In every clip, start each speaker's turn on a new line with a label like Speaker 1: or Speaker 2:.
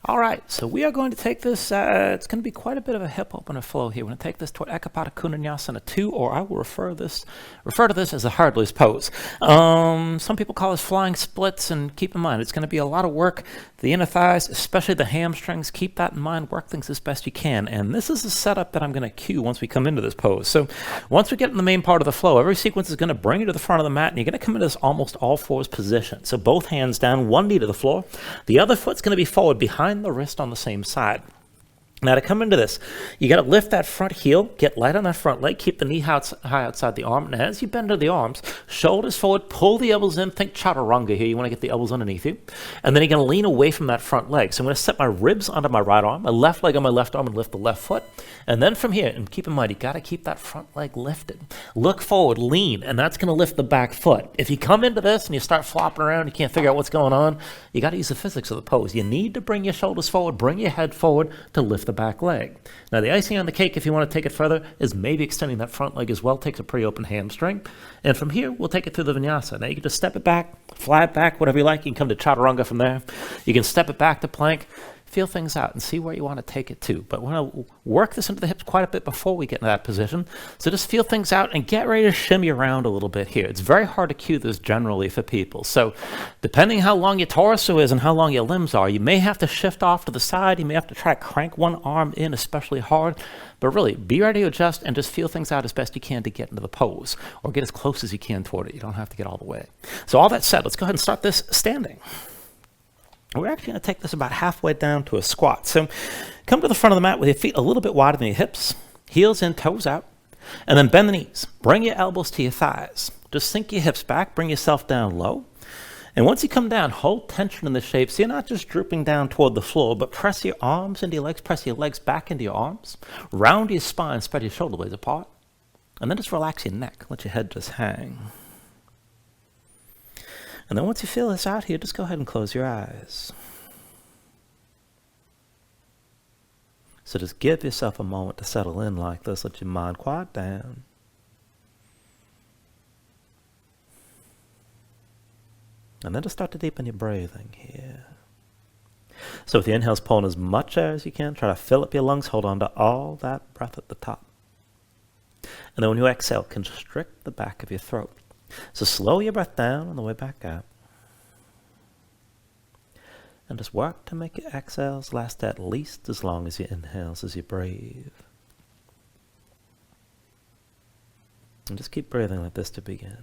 Speaker 1: All right, so we are going to take this, it's going to be quite a bit of a hip opener flow here. We're going to take this toward EPK2 Vinyasa 2, or I will refer to this as a hard loose pose. Some people call this flying splits, and keep in mind, it's going to be a lot of work. The inner thighs, especially the hamstrings, keep that in mind, work things as best you can. And this is the setup that I'm going to cue once we come into this pose. So once we get in the main part of the flow, every sequence is going to bring you to the front of the mat, and you're going to come into this almost all fours position. So both hands down, one knee to the floor. The other foot's going to be forward behind the wrist on the same side. Now to come into this, you got to lift that front heel, get light on that front leg, keep the knee high outside the arm, and as you bend to the arms, shoulders forward, pull the elbows in, think chaturanga here, you want to get the elbows underneath you, and then you're going to lean away from that front leg. So I'm going to set my ribs onto my right arm, my left leg on my left arm, and lift the left foot, and then from here, and keep in mind, you got to keep that front leg lifted. Look forward, lean, and that's going to lift the back foot. If you come into this and you start flopping around, you can't figure out what's going on, you got to use the physics of the pose. You need to bring your shoulders forward, bring your head forward to lift the back leg. Now the icing on the cake, if you want to take it further, is maybe extending that front leg as well. Takes a pretty open hamstring. And from here, we'll take it through the vinyasa. Now you can just step it back, fly it back, whatever you like. You can come to chaturanga from there. You can step it back to plank. Feel things out and see where you want to take it to. But we're going to work this into the hips quite a bit before we get into that position. So just feel things out and get ready to shimmy around a little bit here. It's very hard to cue this generally for people. So depending how long your torso is and how long your limbs are, you may have to shift off to the side. You may have to try to crank one arm in especially hard. But really, be ready to adjust and just feel things out as best you can to get into the pose, or get as close as you can toward it. You don't have to get all the way. So all that said, let's go ahead and start this standing. We're actually going to take this about halfway down to a squat. So come to the front of the mat with your feet a little bit wider than your hips, heels in, toes out, and then bend the knees. Bring your elbows to your thighs. Just sink your hips back, bring yourself down low. And once you come down, hold tension in the shape so you're not just drooping down toward the floor, but press your arms into your legs, press your legs back into your arms, round your spine, spread your shoulder blades apart, and then just relax your neck. Let your head just hang. And then once you feel this out here, just go ahead and close your eyes. So just give yourself a moment to settle in like this. Let your mind quiet down. And then just start to deepen your breathing here. So with the inhales, pull in as much air as you can. Try to fill up your lungs. Hold on to all that breath at the top. And then when you exhale, constrict the back of your throat. So slow your breath down on the way back out. And just work to make your exhales last at least as long as your inhales as you breathe. And just keep breathing like this to begin.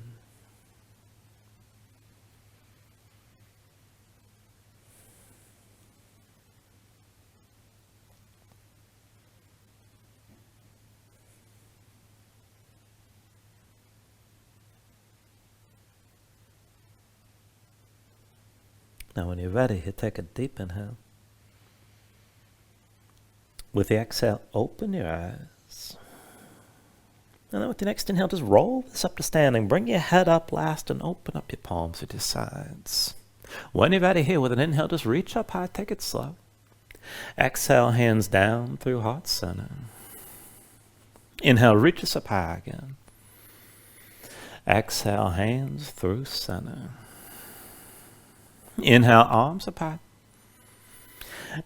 Speaker 1: Now when you're ready, you take a deep inhale. With the exhale, open your eyes. And then with the next inhale, just roll this up to standing. Bring your head up last and open up your palms at your sides. When you're ready here, with an inhale, just reach up high, take it slow. Exhale, hands down through heart center. Inhale, reach us up high again. Exhale, hands through center. Inhale, arms up high.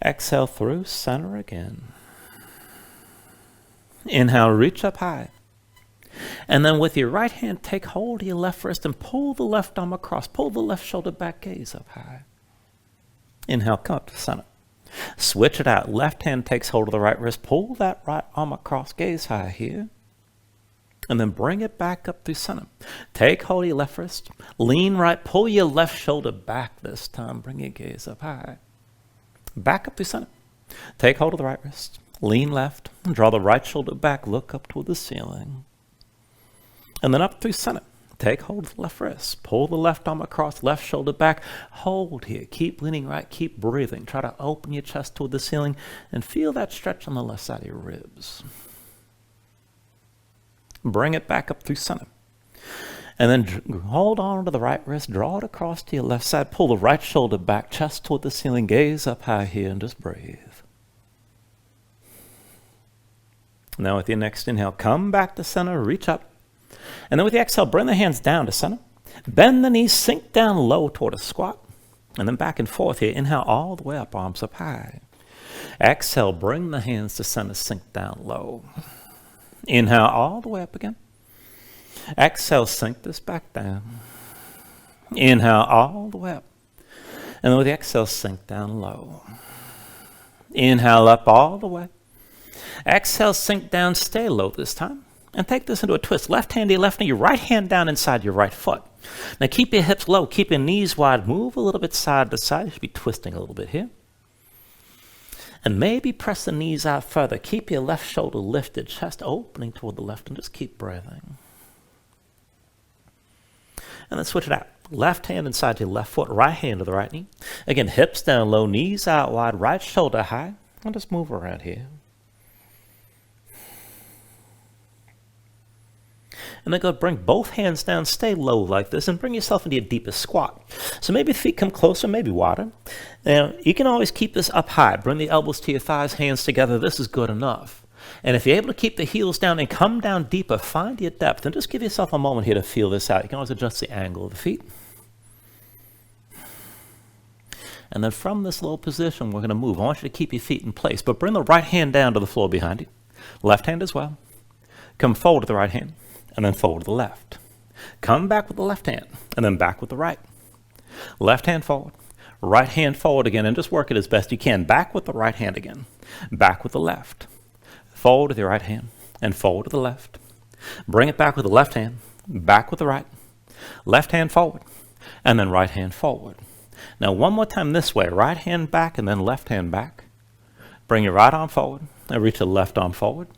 Speaker 1: Exhale through center again. Inhale, reach up high. And then with your right hand, take hold of your left wrist and pull the left arm across. Pull the left shoulder back, gaze up high. Inhale, come up to center. Switch it out. Left hand takes hold of the right wrist. Pull that right arm across, gaze high here. And then bring it back up through center. Take hold of your left wrist. Lean right. Pull your left shoulder back this time. Bring your gaze up high. Back up through center. Take hold of the right wrist. Lean left. Draw the right shoulder back. Look up toward the ceiling. And then up through center. Take hold of the left wrist. Pull the left arm across. Left shoulder back. Hold here. Keep leaning right. Keep breathing. Try to open your chest toward the ceiling. And feel that stretch on the left side of your ribs. Bring it back up through center. And then hold on to the right wrist, draw it across to your left side, pull the right shoulder back, chest toward the ceiling, gaze up high here, and just breathe. Now with your next inhale, come back to center, reach up. And then with the exhale, bring the hands down to center. Bend the knees, sink down low toward a squat. And then back and forth here. Inhale all the way up, arms up high. Exhale, bring the hands to center, sink down low. Inhale all the way up again. Exhale, sink this back down. Inhale all the way up. And then with the exhale, sink down low. Inhale up all the way. Exhale, sink down, stay low this time. And take this into a twist. Left hand to your left knee, your right hand down inside your right foot. Now keep your hips low, keep your knees wide, move a little bit side to side. You should be twisting a little bit here. And maybe press the knees out further. Keep your left shoulder lifted, chest opening toward the left, and just keep breathing. And then switch it out. Left hand inside your left foot, right hand to the right knee. Again, hips down low, knees out wide, right shoulder high. And just move around here. And then go bring both hands down, stay low like this, and bring yourself into your deepest squat. So maybe the feet come closer, maybe wider. Now, you can always keep this up high. Bring the elbows to your thighs, hands together. This is good enough. And if you're able to keep the heels down and come down deeper, find your depth, and just give yourself a moment here to feel this out. You can always adjust the angle of the feet. And then from this low position, we're going to move. I want you to keep your feet in place, but bring the right hand down to the floor behind you. Left hand as well. Come forward to the right hand. And then forward to the left. Come back with the left hand, and then back with the right. Left hand forward, right hand forward again, and just work it as best you can. Back with the right hand again, back with the left. Forward with your right hand, and forward to the left. Bring it back with the left hand, back with the right. Left hand forward, and then right hand forward. Now one more time this way, right hand back, and then left hand back. Bring your right arm forward, and reach the left arm forward.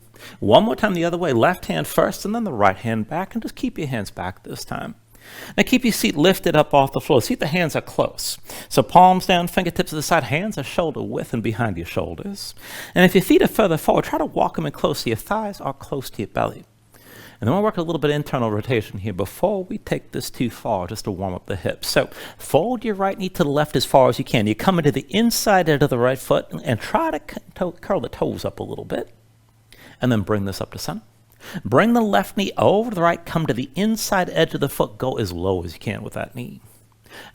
Speaker 1: One more time the other way, left hand first and then the right hand back, and just keep your hands back this time. Now keep your feet lifted up off the floor. See if the hands are close. So palms down, fingertips to the side, hands are shoulder width and behind your shoulders. And if your feet are further forward, try to walk them in close so your thighs are close to your belly. And then we'll work a little bit of internal rotation here before we take this too far, just to warm up the hips. So fold your right knee to the left as far as you can. You come into the inside edge of the right foot and try to curl the toes up a little bit. And then bring this up to center. Bring the left knee over to the right, come to the inside edge of the foot, go as low as you can with that knee.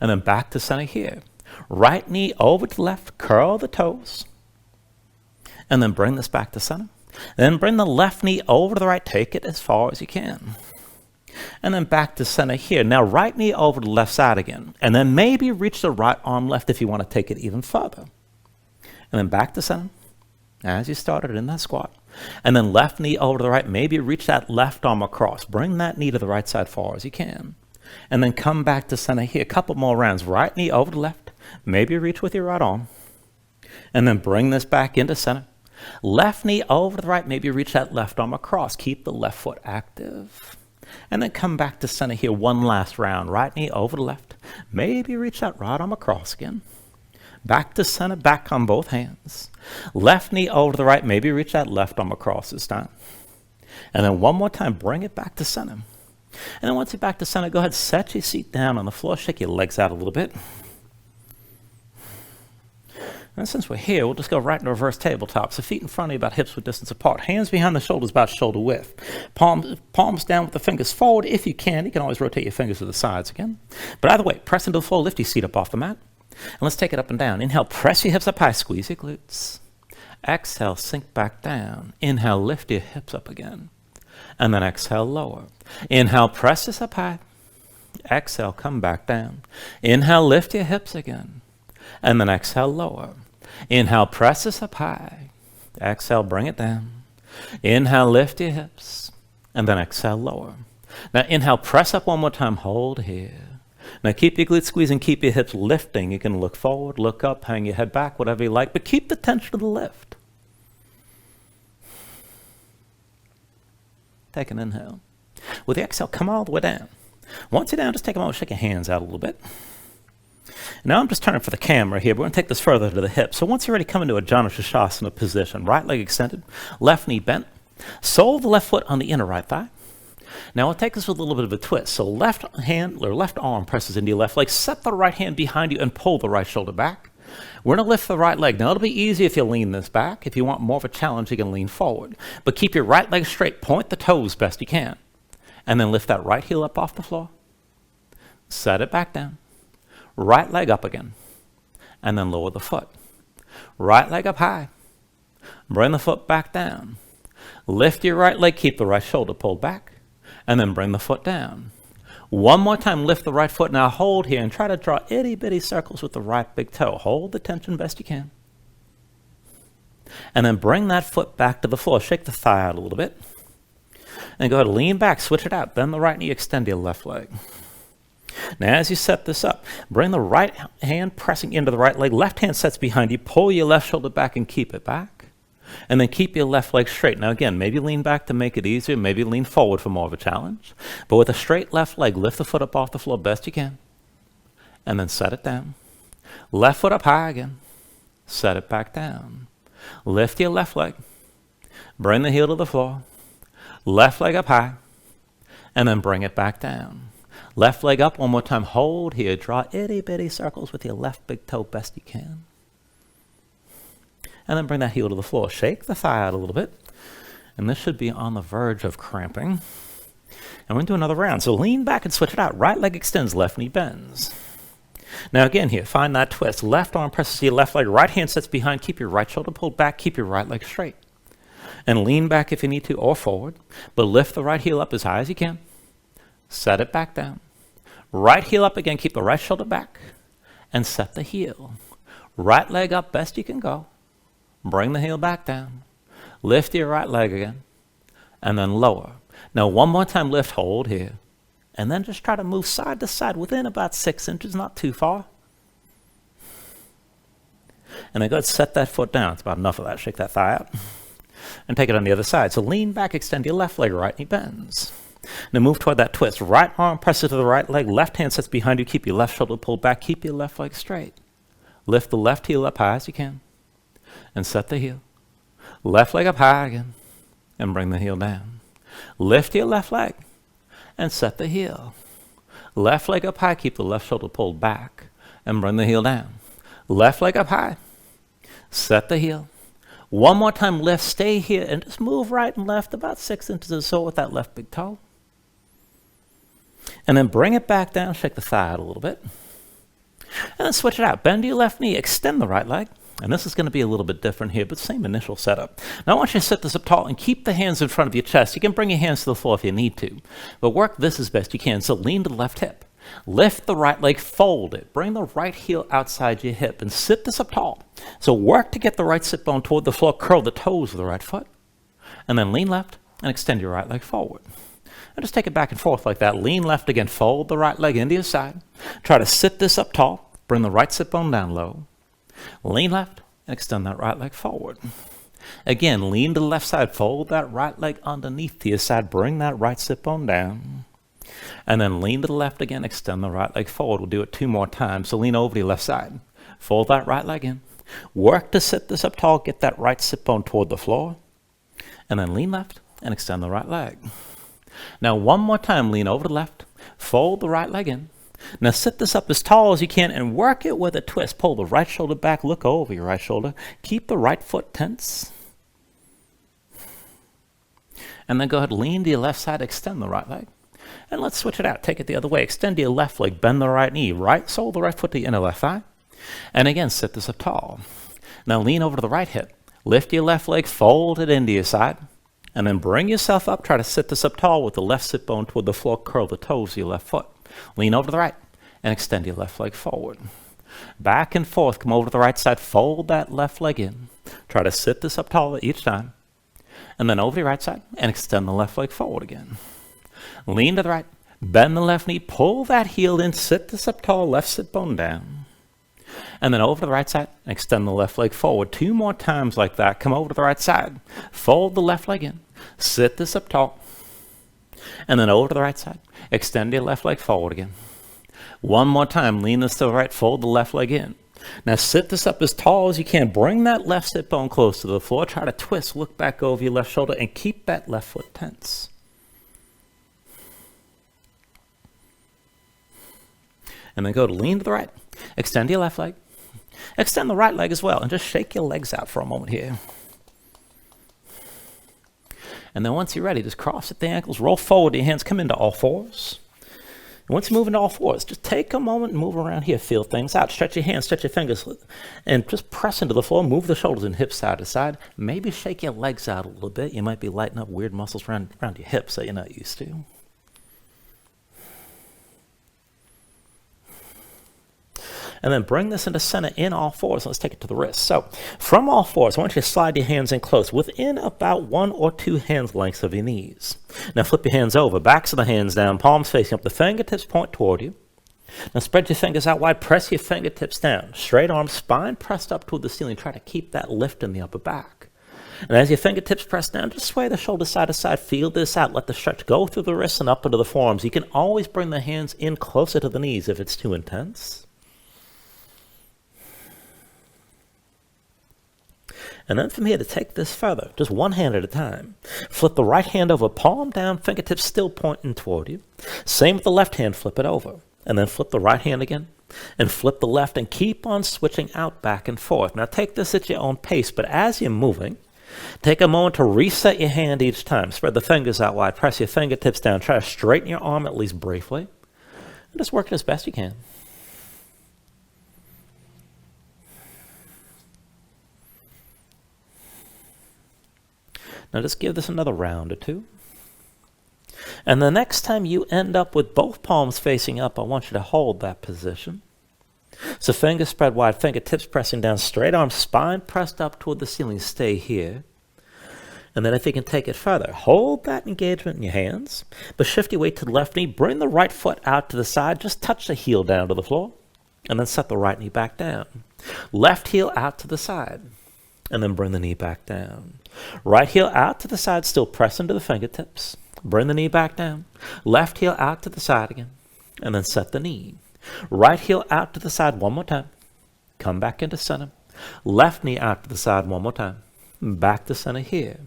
Speaker 1: And then back to center here. Right knee over to the left, curl the toes. And then bring this back to center. Then bring the left knee over to the right, take it as far as you can. And then back to center here. Now right knee over to the left side again. And then maybe reach the right arm left if you want to take it even further. And then back to center, as you started in that squat. And then left knee over to the right. Maybe reach that left arm across. Bring that knee to the right side far as you can. And then come back to center here. A couple more rounds. Right knee over to the left. Maybe reach with your right arm. And then bring this back into center. Left knee over to the right. Maybe reach that left arm across. Keep the left foot active. And then come back to center here. One last round. Right knee over to the left. Maybe reach that right arm across again. Back to center, back on both hands. Left knee over to the right, maybe reach that left arm across this time. And then one more time, bring it back to center. And then once you're back to center, go ahead, set your seat down on the floor, shake your legs out a little bit. And since we're here, we'll just go right into reverse tabletop. So feet in front of you about hips width distance apart. Hands behind the shoulders about shoulder width. Palms down with the fingers forward if you can. You can always rotate your fingers to the sides again. But either way, press into the floor, lift your seat up off the mat. And let's take it up and down. Inhale, press your hips up high, squeeze your glutes. Exhale, sink back down. Inhale, lift your hips up again. And then exhale, lower. Inhale, press this up high. Exhale, come back down. Inhale, lift your hips again. And then exhale, lower. Inhale, press this up high. Exhale, bring it down. Inhale, lift your hips. And then exhale, lower. Now inhale, press up one more time, hold here. Now keep your glutes squeezing, keep your hips lifting. You can look forward, look up, hang your head back, whatever you like, but keep the tension of the lift. Take an inhale. With the exhale, come all the way down. Once you're down, just take a moment, shake your hands out a little bit. Now I'm just turning for the camera here. We're going to take this further to the hip. So once you're ready, come into a Janu Shasana position. Right leg extended, left knee bent. Sole of the left foot on the inner right thigh. Now we'll take this with a little bit of a twist. So left hand or left arm presses into your left leg. Set the right hand behind you and pull the right shoulder back. We're going to lift the right leg. Now it'll be easy if you lean this back. If you want more of a challenge, you can lean forward. But keep your right leg straight. Point the toes best you can. And then lift that right heel up off the floor. Set it back down. Right leg up again. And then lower the foot. Right leg up high. Bring the foot back down. Lift your right leg, keep the right shoulder pulled back, and then bring the foot down. One more time, lift the right foot. Now hold here and try to draw itty-bitty circles with the right big toe. Hold the tension best you can. And then bring that foot back to the floor. Shake the thigh out a little bit. And go ahead, lean back, switch it out. Bend the right knee, extend your left leg. Now as you set this up, bring the right hand pressing into the right leg. Left hand sets behind you. Pull your left shoulder back and keep it back. And then keep your left leg straight. Now again, maybe lean back to make it easier. Maybe lean forward for more of a challenge. But with a straight left leg, lift the foot up off the floor best you can. And then set it down. Left foot up high again. Set it back down. Lift your left leg. Bring the heel to the floor. Left leg up high. And then bring it back down. Left leg up one more time. Hold here. Draw itty-bitty circles with your left big toe best you can. And then bring that heel to the floor. Shake the thigh out a little bit. And this should be on the verge of cramping. And we're going to do another round. So lean back and switch it out. Right leg extends, left knee bends. Now again here, find that twist. Left arm presses to your left leg. Right hand sits behind. Keep your right shoulder pulled back. Keep your right leg straight. And lean back if you need to or forward. But lift the right heel up as high as you can. Set it back down. Right heel up again. Keep the right shoulder back. And set the heel. Right leg up best you can go. Bring the heel back down. Lift your right leg again. And then lower. Now one more time, lift, hold here. And then just try to move side to side within about 6 inches, not too far. And then go ahead and set that foot down. It's about enough of that. Shake that thigh out. And take it on the other side. So lean back, extend your left leg, right knee bends. Now move toward that twist. Right arm presses to the right leg. Left hand sits behind you. Keep your left shoulder pulled back. Keep your left leg straight. Lift the left heel up high as you can. And set the heel. Left leg up high again. And bring the heel down. Lift your left leg. And set the heel. Left leg up high. Keep the left shoulder pulled back. And bring the heel down. Left leg up high. Set the heel. One more time, lift, stay here, and just move right and left about 6 inches or so with that left big toe. And then bring it back down, shake the thigh out a little bit. And then switch it out. Bend your left knee, extend the right leg. And this is going to be a little bit different here, but same initial setup. Now I want you to sit this up tall and keep the hands in front of your chest. You can bring your hands to the floor if you need to, but work this as best you can. So lean to the left hip. Lift the right leg, fold it. Bring the right heel outside your hip and sit this up tall. So work to get the right sit bone toward the floor. Curl the toes of the right foot. And then lean left and extend your right leg forward. And just take it back and forth like that. Lean left again. Fold the right leg into your side. Try to sit this up tall. Bring the right sit bone down low. Lean left and extend that right leg forward. Again, lean to the left side. Fold that right leg underneath to your side. Bring that right sit bone down. And then lean to the left again. Extend the right leg forward. We'll do it 2 more times. So lean over to your left side. Fold that right leg in. Work to sit this up tall. Get that right sit bone toward the floor. And then lean left and extend the right leg. Now one more time. Lean over to the left. Fold the right leg in. Now sit this up as tall as you can and work it with a twist. Pull the right shoulder back. Look over your right shoulder. Keep the right foot tense. And then go ahead, lean to your left side. Extend the right leg. And let's switch it out. Take it the other way. Extend your left leg. Bend the right knee. Right sole the right foot to your inner left thigh. And again, sit this up tall. Now lean over to the right hip. Lift your left leg. Fold it into your side. And then bring yourself up. Try to sit this up tall with the left sit bone toward the floor. Curl the toes of your left foot. Lean over to the right and extend your left leg forward. Back and forth. Come over to the right side. Fold that left leg in. Try to sit this up tall each time. And then over to your right side and extend the left leg forward again. Lean to the right. Bend the left knee. Pull that heel in. Sit this up tall. Left sit bone down. And then over to the right side and extend the left leg forward. 2 more times like that. Come over to the right side. Fold the left leg in. Sit this up tall. And then over to the right side. Extend your left leg forward again. 1 more time. Lean this to the right. Fold the left leg in. Now sit this up as tall as you can. Bring that left sit bone close to the floor. Try to twist. Look back over your left shoulder and keep that left foot tense. And then go to lean to the right. Extend your left leg. Extend the right leg as well. And just shake your legs out for a moment here. And then once you're ready, just cross at the ankles. Roll forward. Your hands come into all fours. Once you move into all fours, just take a moment and move around here. Feel things out. Stretch your hands, stretch your fingers, and just press into the floor. Move the shoulders and hips side to side. Maybe shake your legs out a little bit. You might be lighting up weird muscles around your hips that you're not used to. And then bring this into center in all fours. Let's take it to the wrist. So from all fours, I want you to slide your hands in close within about 1 or 2 hands lengths of your knees. Now flip your hands over, backs of the hands down, palms facing up. The fingertips point toward you. Now spread your fingers out wide, press your fingertips down. Straight arms, spine pressed up toward the ceiling. Try to keep that lift in the upper back. And as your fingertips press down, just sway the shoulders side to side. Feel this out. Let the stretch go through the wrists and up into the forearms. You can always bring the hands in closer to the knees if it's too intense. And then from here to take this further, just one hand at a time. Flip the right hand over, palm down, fingertips still pointing toward you. Same with the left hand, flip it over. And then flip the right hand again, and flip the left, and keep on switching out back and forth. Now take this at your own pace, but as you're moving, take a moment to reset your hand each time. Spread the fingers out wide, press your fingertips down, try to straighten your arm at least briefly, and just work it as best you can. Now just give this another round or two. And the next time you end up with both palms facing up, I want you to hold that position. So fingers spread wide, fingertips pressing down, straight arms, spine pressed up toward the ceiling. Stay here. And then if you can take it further, hold that engagement in your hands, but shift your weight to the left knee, bring the right foot out to the side, just touch the heel down to the floor, and then set the right knee back down. Left heel out to the side, and then bring the knee back down. Right heel out to the side, still press into the fingertips. Bring the knee back down. Left heel out to the side again, and then set the knee. Right heel out to the side one more time. Come back into center. Left knee out to the side one more time. Back to center here.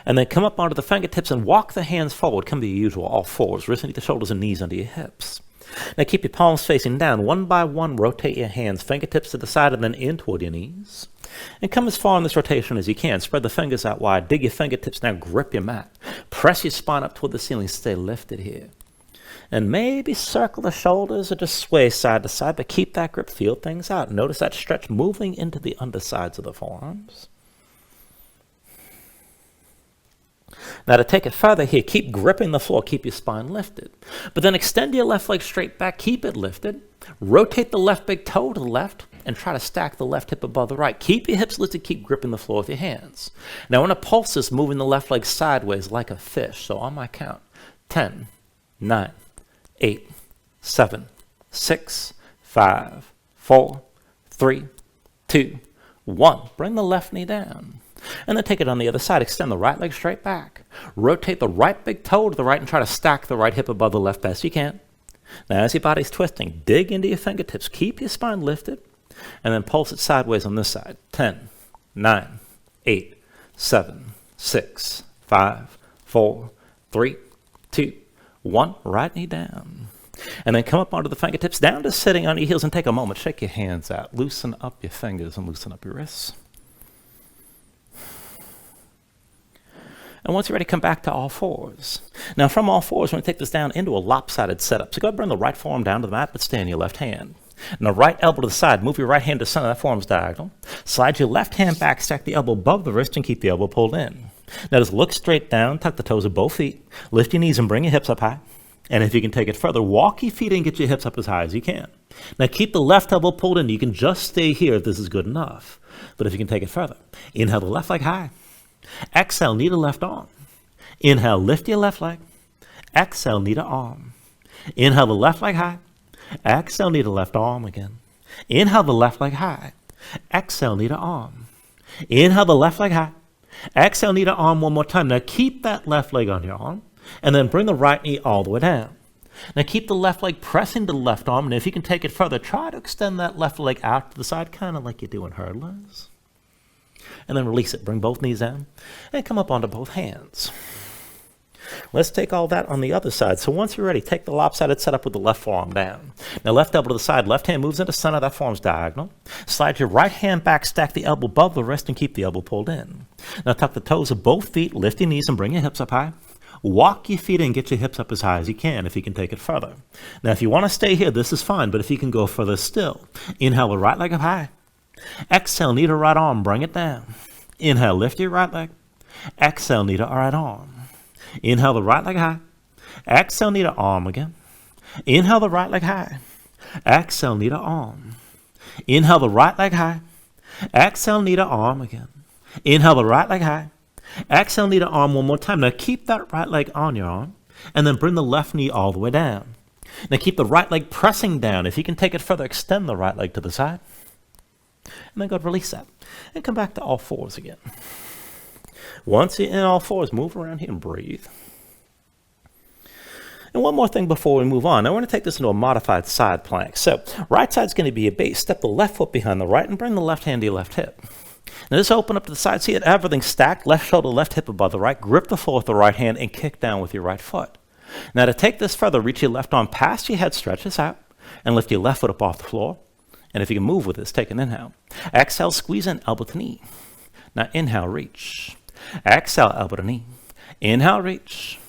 Speaker 1: And then come up onto the fingertips and walk the hands forward. Come to your usual all fours. Wrists underneath the shoulders and knees under your hips. Now keep your palms facing down. One by one, rotate your hands. Fingertips to the side and then in toward your knees. And come as far in this rotation as you can. Spread the fingers out wide. Dig your fingertips down. Grip your mat. Press your spine up toward the ceiling. Stay lifted here. And maybe circle the shoulders or just sway side to side, but keep that grip. Feel things out. Notice that stretch moving into the undersides of the forearms. Now to take it further here, keep gripping the floor. Keep your spine lifted. But then extend your left leg straight back. Keep it lifted. Rotate the left big toe to the left and try to stack the left hip above the right. Keep your hips lifted. Keep gripping the floor with your hands. Now in a pulse this, moving the left leg sideways like a fish. So on my count, 10, 9, 8, 7, 6, 5, 4, 3, 2, 1. Bring the left knee down. And then take it on the other side. Extend the right leg straight back. Rotate the right big toe to the right and try to stack the right hip above the left best you can. Now as your body's twisting, dig into your fingertips. Keep your spine lifted. And then pulse it sideways on this side. 10, 9, 8, 7, 6, 5, 4, 3, 2, 1. Right knee down. And then come up onto the fingertips, down to sitting on your heels, and take a moment. Shake your hands out. Loosen up your fingers and loosen up your wrists. And once you're ready, come back to all fours. Now from all fours, we're going to take this down into a lopsided setup. So go ahead and bring the right forearm down to the mat, but stay on your left hand. Now right elbow to the side, move your right hand to center, that forearm's diagonal. Slide your left hand back, stack the elbow above the wrist, and keep the elbow pulled in. Now just look straight down, tuck the toes of both feet, lift your knees and bring your hips up high. And if you can take it further, walk your feet and get your hips up as high as you can. Now keep the left elbow pulled in. You can just stay here if this is good enough. But if you can take it further, inhale the left leg high. Exhale, knee to left arm. Inhale, lift your left leg. Exhale, knee to arm. Inhale the left leg high. Exhale, knee to left arm again. Inhale the left leg high. Exhale, knee to arm. Inhale the left leg high. Exhale, knee to arm one more time. Now keep that left leg on your arm. And then bring the right knee all the way down. Now keep the left leg pressing to the left arm. And if you can take it further, try to extend that left leg out to the side, kind of like you do in hurdlers. And then release it. Bring both knees down and come up onto both hands. Let's take all that on the other side. So once you're ready, take the lopsided setup with the left forearm down. Now left elbow to the side, left hand moves into center, that forearm's diagonal. Slide your right hand back, stack the elbow above the wrist, and keep the elbow pulled in. Now tuck the toes of both feet, lift your knees, and bring your hips up high. Walk your feet in, get your hips up as high as you can if you can take it further. Now, if you want to stay here, this is fine, but if you can go further still, inhale the right leg up high. Exhale, knee to right arm, bring it down. Inhale, lift your right leg. Exhale, knee to right arm. Inhale the right leg high. Exhale, knee to arm again. Inhale the right leg high. Exhale, knee to arm. Inhale the right leg high. Exhale, knee to arm again. Inhale the right leg high. Exhale, knee to arm one more time. Now keep that right leg on your arm, and then bring the left knee all the way down. Now keep the right leg pressing down. If you can take it further, extend the right leg to the side. And then go ahead and release that. And come back to all fours again. Once you're in all fours, move around here and breathe. And one more thing before we move on. I want to take this into a modified side plank. So right side's going to be your base. Step the left foot behind the right and bring the left hand to your left hip. Now just open up to the side. See it, everything stacked. Left shoulder, left hip above the right. Grip the floor with the right hand and kick down with your right foot. Now to take this further, reach your left arm past your head, stretch this out, and lift your left foot up off the floor. And if you can move with this, take an inhale. Exhale, squeeze in, elbow to knee. Now inhale, reach. Exhale, elbow to knee. Inhale, reach.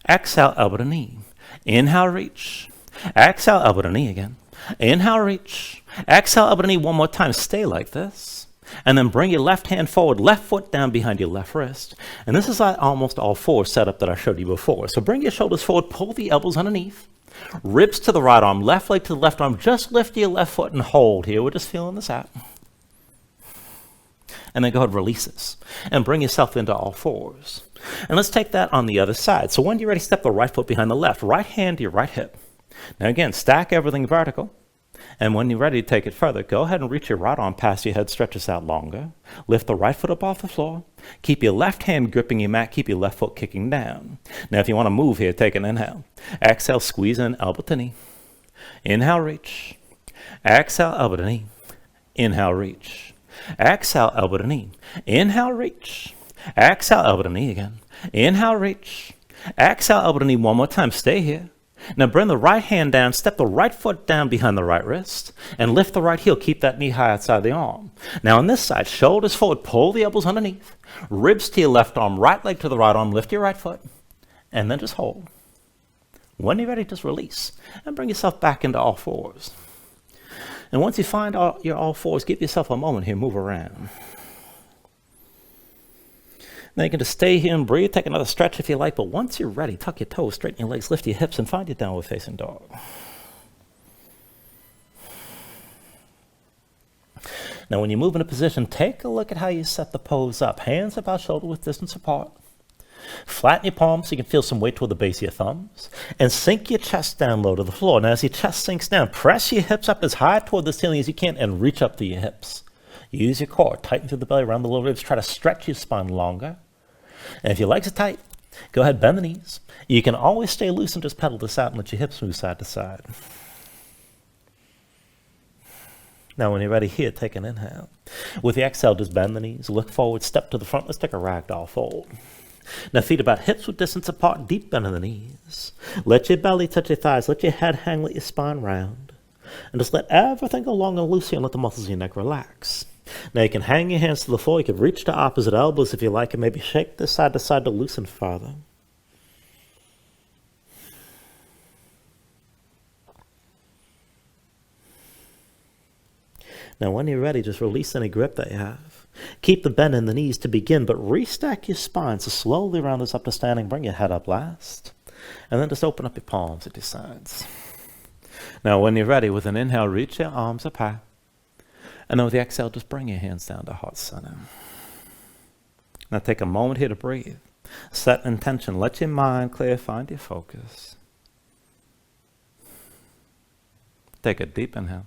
Speaker 1: Exhale, elbow to knee. Inhale, reach. Exhale, elbow to knee again. Inhale, reach. Exhale, elbow to knee one more time. Stay like this. And then bring your left hand forward, left foot down behind your left wrist. And this is almost all four setup that I showed you before. So bring your shoulders forward, pull the elbows underneath. Ribs to the right arm, left leg to the left arm. Just lift your left foot and hold here. We're just feeling this out. And then go ahead and release this. And bring yourself into all fours. And let's take that on the other side. So when you're ready, step the right foot behind the left. Right hand to your right hip. Now again, stack everything vertical. And when you're ready to take it further, go ahead and reach your right arm past your head, stretch this out longer. Lift the right foot up off the floor. Keep your left hand gripping your mat. Keep your left foot kicking down. Now, if you want to move here, take an inhale. Exhale, squeeze in, elbow to knee. Inhale, reach. Exhale, elbow to knee. Inhale, reach. Exhale, elbow to knee. Inhale, reach. Exhale, elbow to knee again. Inhale, reach. Exhale, elbow to knee one more time. Stay here. Now bring the right hand down, step the right foot down behind the right wrist, and lift the right heel. Keep that knee high outside the arm. Now on this side, shoulders forward, pull the elbows underneath, ribs to your left arm, right leg to the right arm, lift your right foot, and then just hold. When you're ready, just release, and bring yourself back into all fours. And once you find your all fours, give yourself a moment here, move around. Now you can just stay here and breathe, take another stretch if you like, but once you're ready, tuck your toes, straighten your legs, lift your hips, and find your downward facing dog. Now when you move into position, take a look at how you set the pose up. Hands about shoulder width distance apart. Flatten your palms so you can feel some weight toward the base of your thumbs. And sink your chest down low to the floor. Now as your chest sinks down, press your hips up as high toward the ceiling as you can and reach up to your hips. Use your core, tighten through the belly, around the lower ribs. Try to stretch your spine longer. And if your legs are tight, go ahead, bend the knees. You can always stay loose and just pedal this out and let your hips move side to side. Now when you're ready here, take an inhale. With the exhale, just bend the knees, look forward, step to the front. Let's take a ragdoll fold. Now feet about hips width distance apart, deep bend in the knees. Let your belly touch your thighs, let your head hang, let your spine round. And just let everything go long and loose here and let the muscles of your neck relax. Now you can hang your hands to the floor, you can reach to opposite elbows if you like, and maybe shake this side to side to loosen farther. Now when you're ready, just release any grip that you have. Keep the bend in the knees to begin, but restack your spine, so slowly round this up to standing, bring your head up last, and then just open up your palms at your sides. Now when you're ready, with an inhale, reach your arms up high. And then with the exhale, just bring your hands down to heart center. Now take a moment here to breathe. Set an intention. Let your mind clear. Find your focus. Take a deep inhale.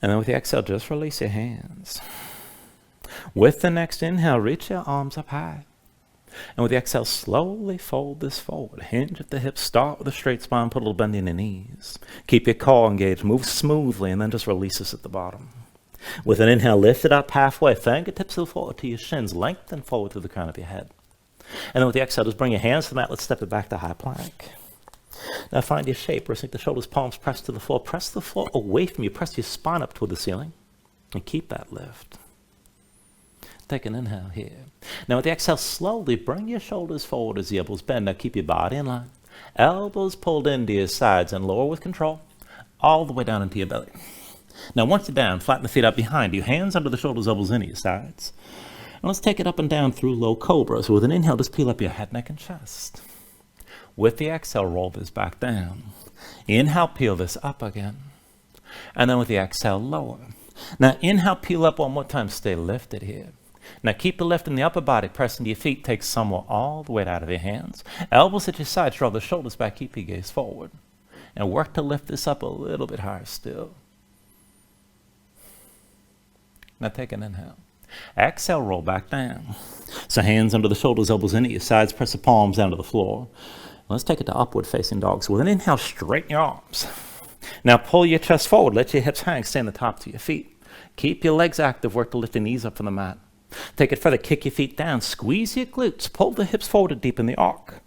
Speaker 1: And then with the exhale, just release your hands. With the next inhale, reach your arms up high. And with the exhale, slowly fold this forward. Hinge at the hips. Start with a straight spine. Put a little bend in your knees. Keep your core engaged. Move smoothly, and then just release this at the bottom. With an inhale, lift it up halfway. Fingertips forward to your shins. Lengthen forward to the crown of your head. And then with the exhale, just bring your hands to the mat. Let's step it back to high plank. Now find your shape. Resting the shoulders, palms pressed to the floor. Press the floor away from you. Press your spine up toward the ceiling. And keep that lift. take an inhale here. Now with the exhale, slowly bring your shoulders forward as the elbows bend. Now keep your body in line. Elbows pulled into your sides and lower with control, all the way down into your belly. Now once you're down, flatten the feet out behind you, hands under the shoulders, elbows into your sides. And let's take it up and down through low cobra. So with an inhale, just peel up your head, neck, and chest. With the exhale, roll this back down. Inhale, peel this up again. And then with the exhale, lower. Now inhale, peel up one more time, stay lifted here. Now keep the lift in the upper body, press into your feet, take some more all the weight out of your hands. Elbows at your sides, draw the shoulders back, keep your gaze forward. And work to lift this up a little bit higher still. Now take an inhale. Exhale, roll back down. So hands under the shoulders, elbows into your sides, press the palms down to the floor. Let's take it to upward facing dog. So with an inhale, straighten your arms. Now pull your chest forward, let your hips hang, stand the top to your feet. Keep your legs active, work to lift your knees up from the mat. Take it further, kick your feet down, squeeze your glutes, pull the hips forward to deepen the arc.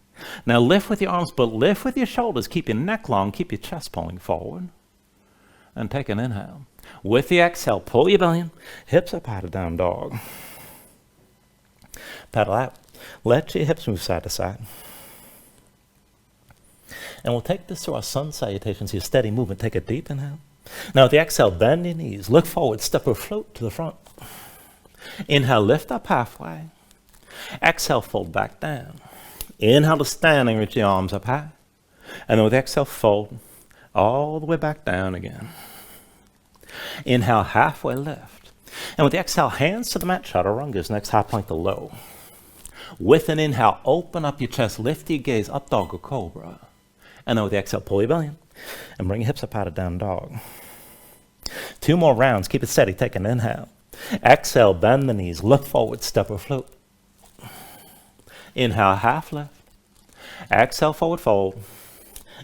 Speaker 1: Now lift with your arms, but lift with your shoulders. Keep your neck long, keep your chest pulling forward. And take an inhale. With the exhale, pull your belly in, hips up high to down dog. Pedal out. Let your hips move side to side. And we'll take this to our sun salutations here, steady movement. Take a deep inhale. Now with the exhale, bend your knees, look forward, step or float to the front. Inhale, lift up halfway. Exhale, fold back down. Inhale to standing, reach your arms up high. And then with the exhale, fold all the way back down again. Inhale, halfway lift. And with the exhale, hands to the mat, chaturangas, next high plank to low. With an inhale, open up your chest, lift your gaze, up dog or cobra. And then with the exhale, pull your belly in and bring your hips up out of down dog. 2 more rounds, keep it steady, take an inhale. Exhale, bend the knees, look forward, step or float. Inhale, half lift. Exhale, forward fold.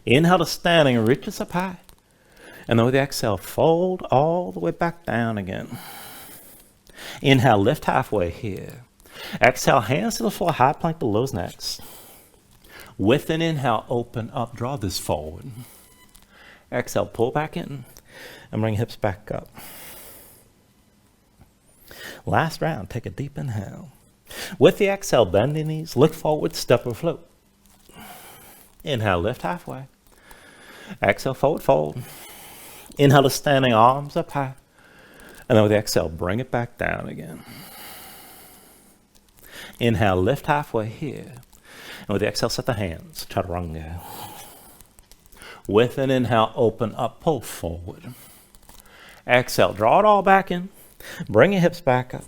Speaker 1: Inhale to standing, reaches up high. And then with the exhale, fold all the way back down again. Inhale, lift halfway here. Exhale, hands to the floor, high plank below's next. With an inhale, open up, draw this forward. Exhale, pull back in and bring hips back up. Last round, take a deep inhale. With the exhale, bend your knees, look forward, step or float. Inhale, lift halfway. Exhale, forward fold. Inhale to standing, arms up high. And then with the exhale, bring it back down again. Inhale, lift halfway here. And with the exhale, set the hands, chaturanga. With an inhale, open up, pull forward. Exhale, draw it all back in. Bring your hips back up.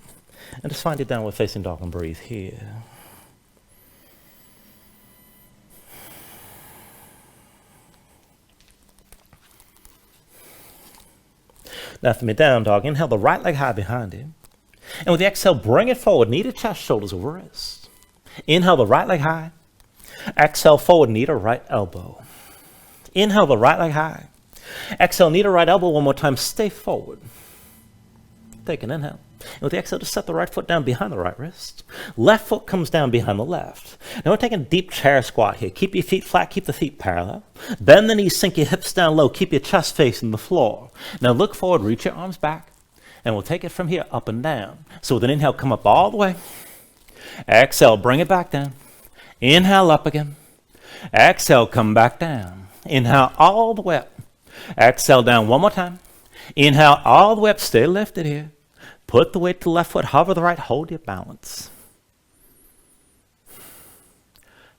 Speaker 1: And just find your downward facing dog and breathe here. Now from your down dog, inhale the right leg high behind you. And with the exhale, bring it forward, knee to chest, shoulders over wrist. Inhale the right leg high. Exhale forward, knee to right elbow. Inhale the right leg high. Exhale, knee to right elbow one more time, stay forward. Take an inhale. And with the exhale, just set the right foot down behind the right wrist. Left foot comes down behind the left. Now we're taking a deep chair squat here. Keep your feet flat, keep the feet parallel. Bend the knees, sink your hips down low, keep your chest facing the floor. Now look forward, reach your arms back, and we'll take it from here up and down. So with an inhale, come up all the way. Exhale, bring it back down. Inhale, up again. Exhale, come back down. Inhale all the way up. Exhale down one more time. Inhale all the way up, stay lifted here. Put the weight to the left foot, hover the right, hold your balance.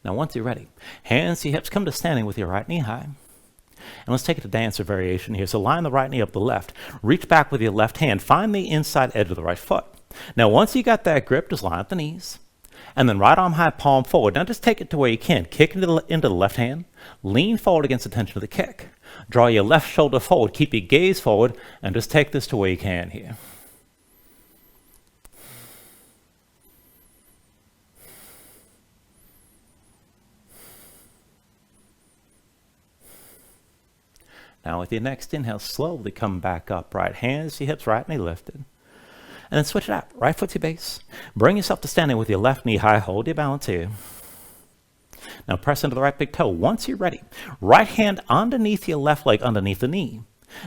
Speaker 1: Now once you're ready, hands to your hips, come to standing with your right knee high. And let's take it to dancer variation here. So line the right knee up the left, reach back with your left hand, find the inside edge of the right foot. Now once you got that grip, just line up the knees. And then right arm high, palm forward. Now just take it to where you can. Kick into the left hand, lean forward against the tension of the kick. Draw your left shoulder forward, keep your gaze forward, and just take this to where you can here. Now with your next inhale, slowly come back up. Right hands to your hips, right knee lifted. And then switch it out. Right foot to your base. Bring yourself to standing with your left knee high. Hold your balance here. Now press into the right big toe. Once you're ready, right hand underneath your left leg, underneath the knee.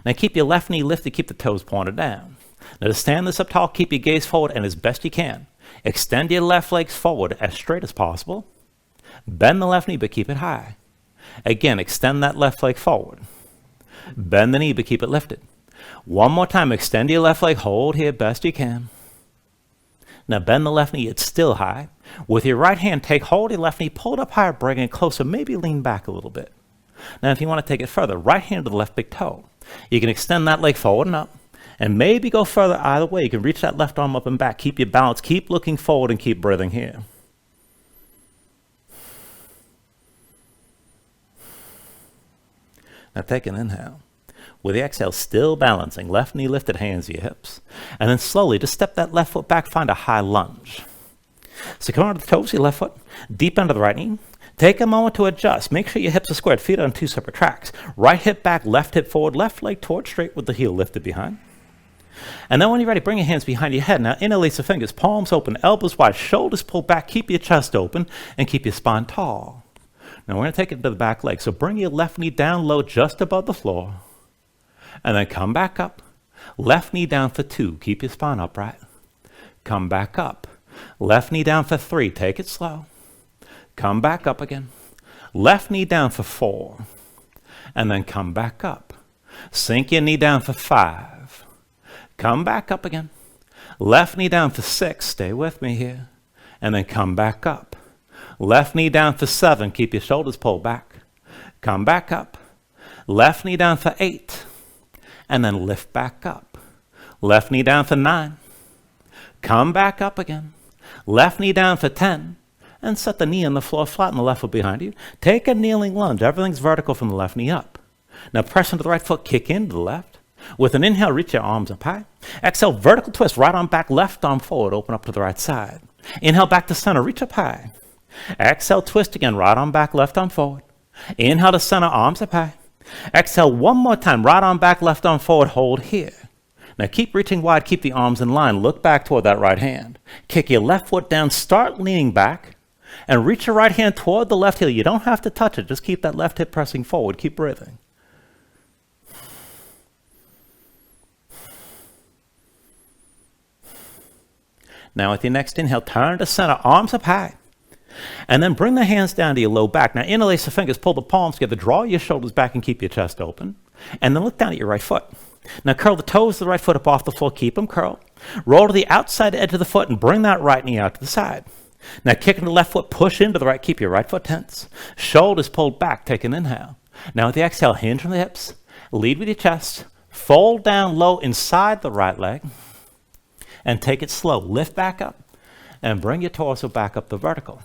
Speaker 1: Now keep your left knee lifted, keep the toes pointed down. Now to stand this up tall, keep your gaze forward and as best you can. Extend your left legs forward as straight as possible. Bend the left knee, but keep it high. Again, extend that left leg forward. Bend the knee, but keep it lifted. One more time, extend your left leg, hold here best you can. Now bend the left knee, it's still high. With your right hand, take hold of your left knee, pull it up higher, bring it closer, maybe lean back a little bit. Now if you want to take it further, right hand to the left big toe. You can extend that leg forward and up, and maybe go further either way. You can reach that left arm up and back, keep your balance, keep looking forward and keep breathing here. Now take an inhale. With the exhale, still balancing, left knee lifted, hands to your hips. And then slowly, just step that left foot back, find a high lunge. So come onto the toes, your left foot, deep under the right knee. Take a moment to adjust. Make sure your hips are squared, feet on two separate tracks. Right hip back, left hip forward, left leg towards straight with the heel lifted behind. And then when you're ready, bring your hands behind your head. Now interlace the fingers, palms open, elbows wide, shoulders pulled back, keep your chest open, and keep your spine tall. Now we're going to take it to the back leg. So bring your left knee down low just above the floor. And then come back up. Left knee down for 2. Keep your spine upright. Come back up. Left knee down for 3. Take it slow. Come back up again. Left knee down for 4. And then come back up. Sink your knee down for 5. Come back up again. Left knee down for 6. Stay with me here. And then come back up. Left knee down for 7. Keep your shoulders pulled back. Come back up. Left knee down for 8. And then lift back up. Left knee down for 9. Come back up again. Left knee down for 10. And set the knee on the floor, flatten the left foot behind you. Take a kneeling lunge. Everything's vertical from the left knee up. Now press into the right foot, kick into the left. With an inhale, reach your arms up high. Exhale, vertical twist, right arm back, left arm forward, open up to the right side. Inhale, back to center, reach up high. Exhale, twist again, right arm back, left arm forward. Inhale to center, arms up high. Exhale one more time, right arm back, left arm forward, hold here. Now keep reaching wide, keep the arms in line, look back toward that right hand. Kick your left foot down, start leaning back, and reach your right hand toward the left heel. You don't have to touch it, just keep that left hip pressing forward, keep breathing. Now with your next inhale, turn to center, arms up high. And then bring the hands down to your low back. Now interlace the fingers, pull the palms together, draw your shoulders back and keep your chest open. And then look down at your right foot. Now curl the toes of the right foot up off the floor, keep them curled. Roll to the outside edge of the foot and bring that right knee out to the side. Now kick into the left foot, push into the right, keep your right foot tense. Shoulders pulled back, take an inhale. Now with the exhale, hinge from the hips, lead with your chest, fold down low inside the right leg, and take it slow. Lift back up and bring your torso back up the vertical.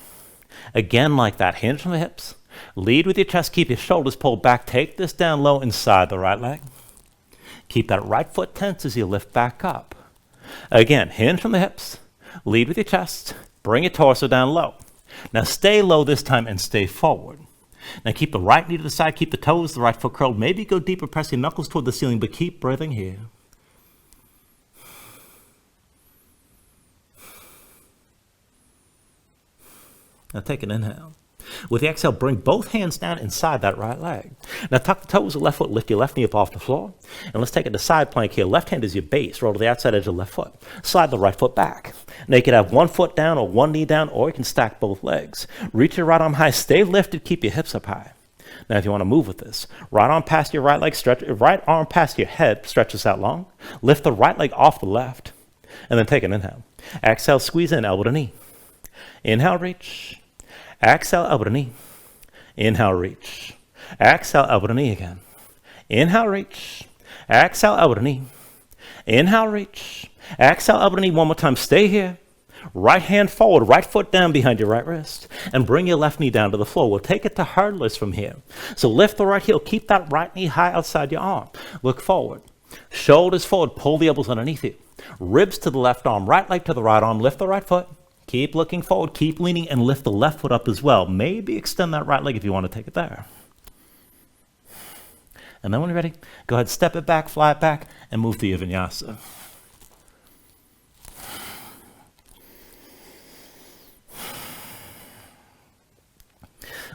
Speaker 1: Again, like that, hinge from the hips. Lead with your chest, keep your shoulders pulled back. Take this down low inside the right leg. Keep that right foot tense as you lift back up. Again, hinge from the hips. Lead with your chest. Bring your torso down low. Now stay low this time and stay forward. Now keep the right knee to the side, keep the toes, the right foot curled. Maybe go deeper, press your knuckles toward the ceiling, but keep breathing here. Now take an inhale. With the exhale, bring both hands down inside that right leg. Now tuck the toes of the left foot, lift your left knee up off the floor. And let's take it to side plank here. Left hand is your base. Roll to the outside edge of the left foot. Slide the right foot back. Now you can have one foot down or one knee down, or you can stack both legs. Reach your right arm high. Stay lifted. Keep your hips up high. Now if you want to move with this, right arm past your right leg, stretch, right arm past your head, stretch this out long. Lift the right leg off the left. And then take an inhale. Exhale, squeeze in, elbow to knee. Inhale, reach. Exhale, elbow to knee. Inhale, reach. Exhale, elbow to knee again. Inhale, reach. Exhale, elbow to knee. Inhale, reach. Exhale, elbow to knee. One more time. Stay here. Right hand forward, right foot down behind your right wrist. And bring your left knee down to the floor. We'll take it to hurdlers from here. So lift the right heel. Keep that right knee high outside your arm. Look forward. Shoulders forward. Pull the elbows underneath you. Ribs to the left arm. Right leg to the right arm. Lift the right foot. Keep looking forward, keep leaning, and lift the left foot up as well. Maybe extend that right leg if you want to take it there. And then when you're ready, go ahead, step it back, fly it back, and move to your Vinyasa.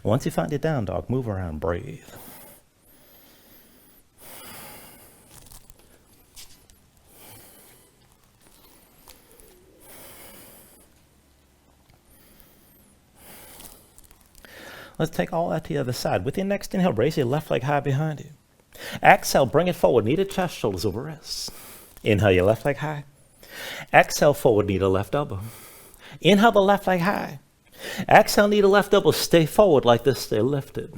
Speaker 1: Once you find your down dog, move around, breathe. Let's take all that to the other side. With your next inhale, raise your left leg high behind you. Exhale, bring it forward, knee to chest, shoulders over wrists. Inhale your left leg high. Exhale, forward, knee to left elbow. Inhale the left leg high. Exhale, knee to left elbow, stay forward like this, stay lifted.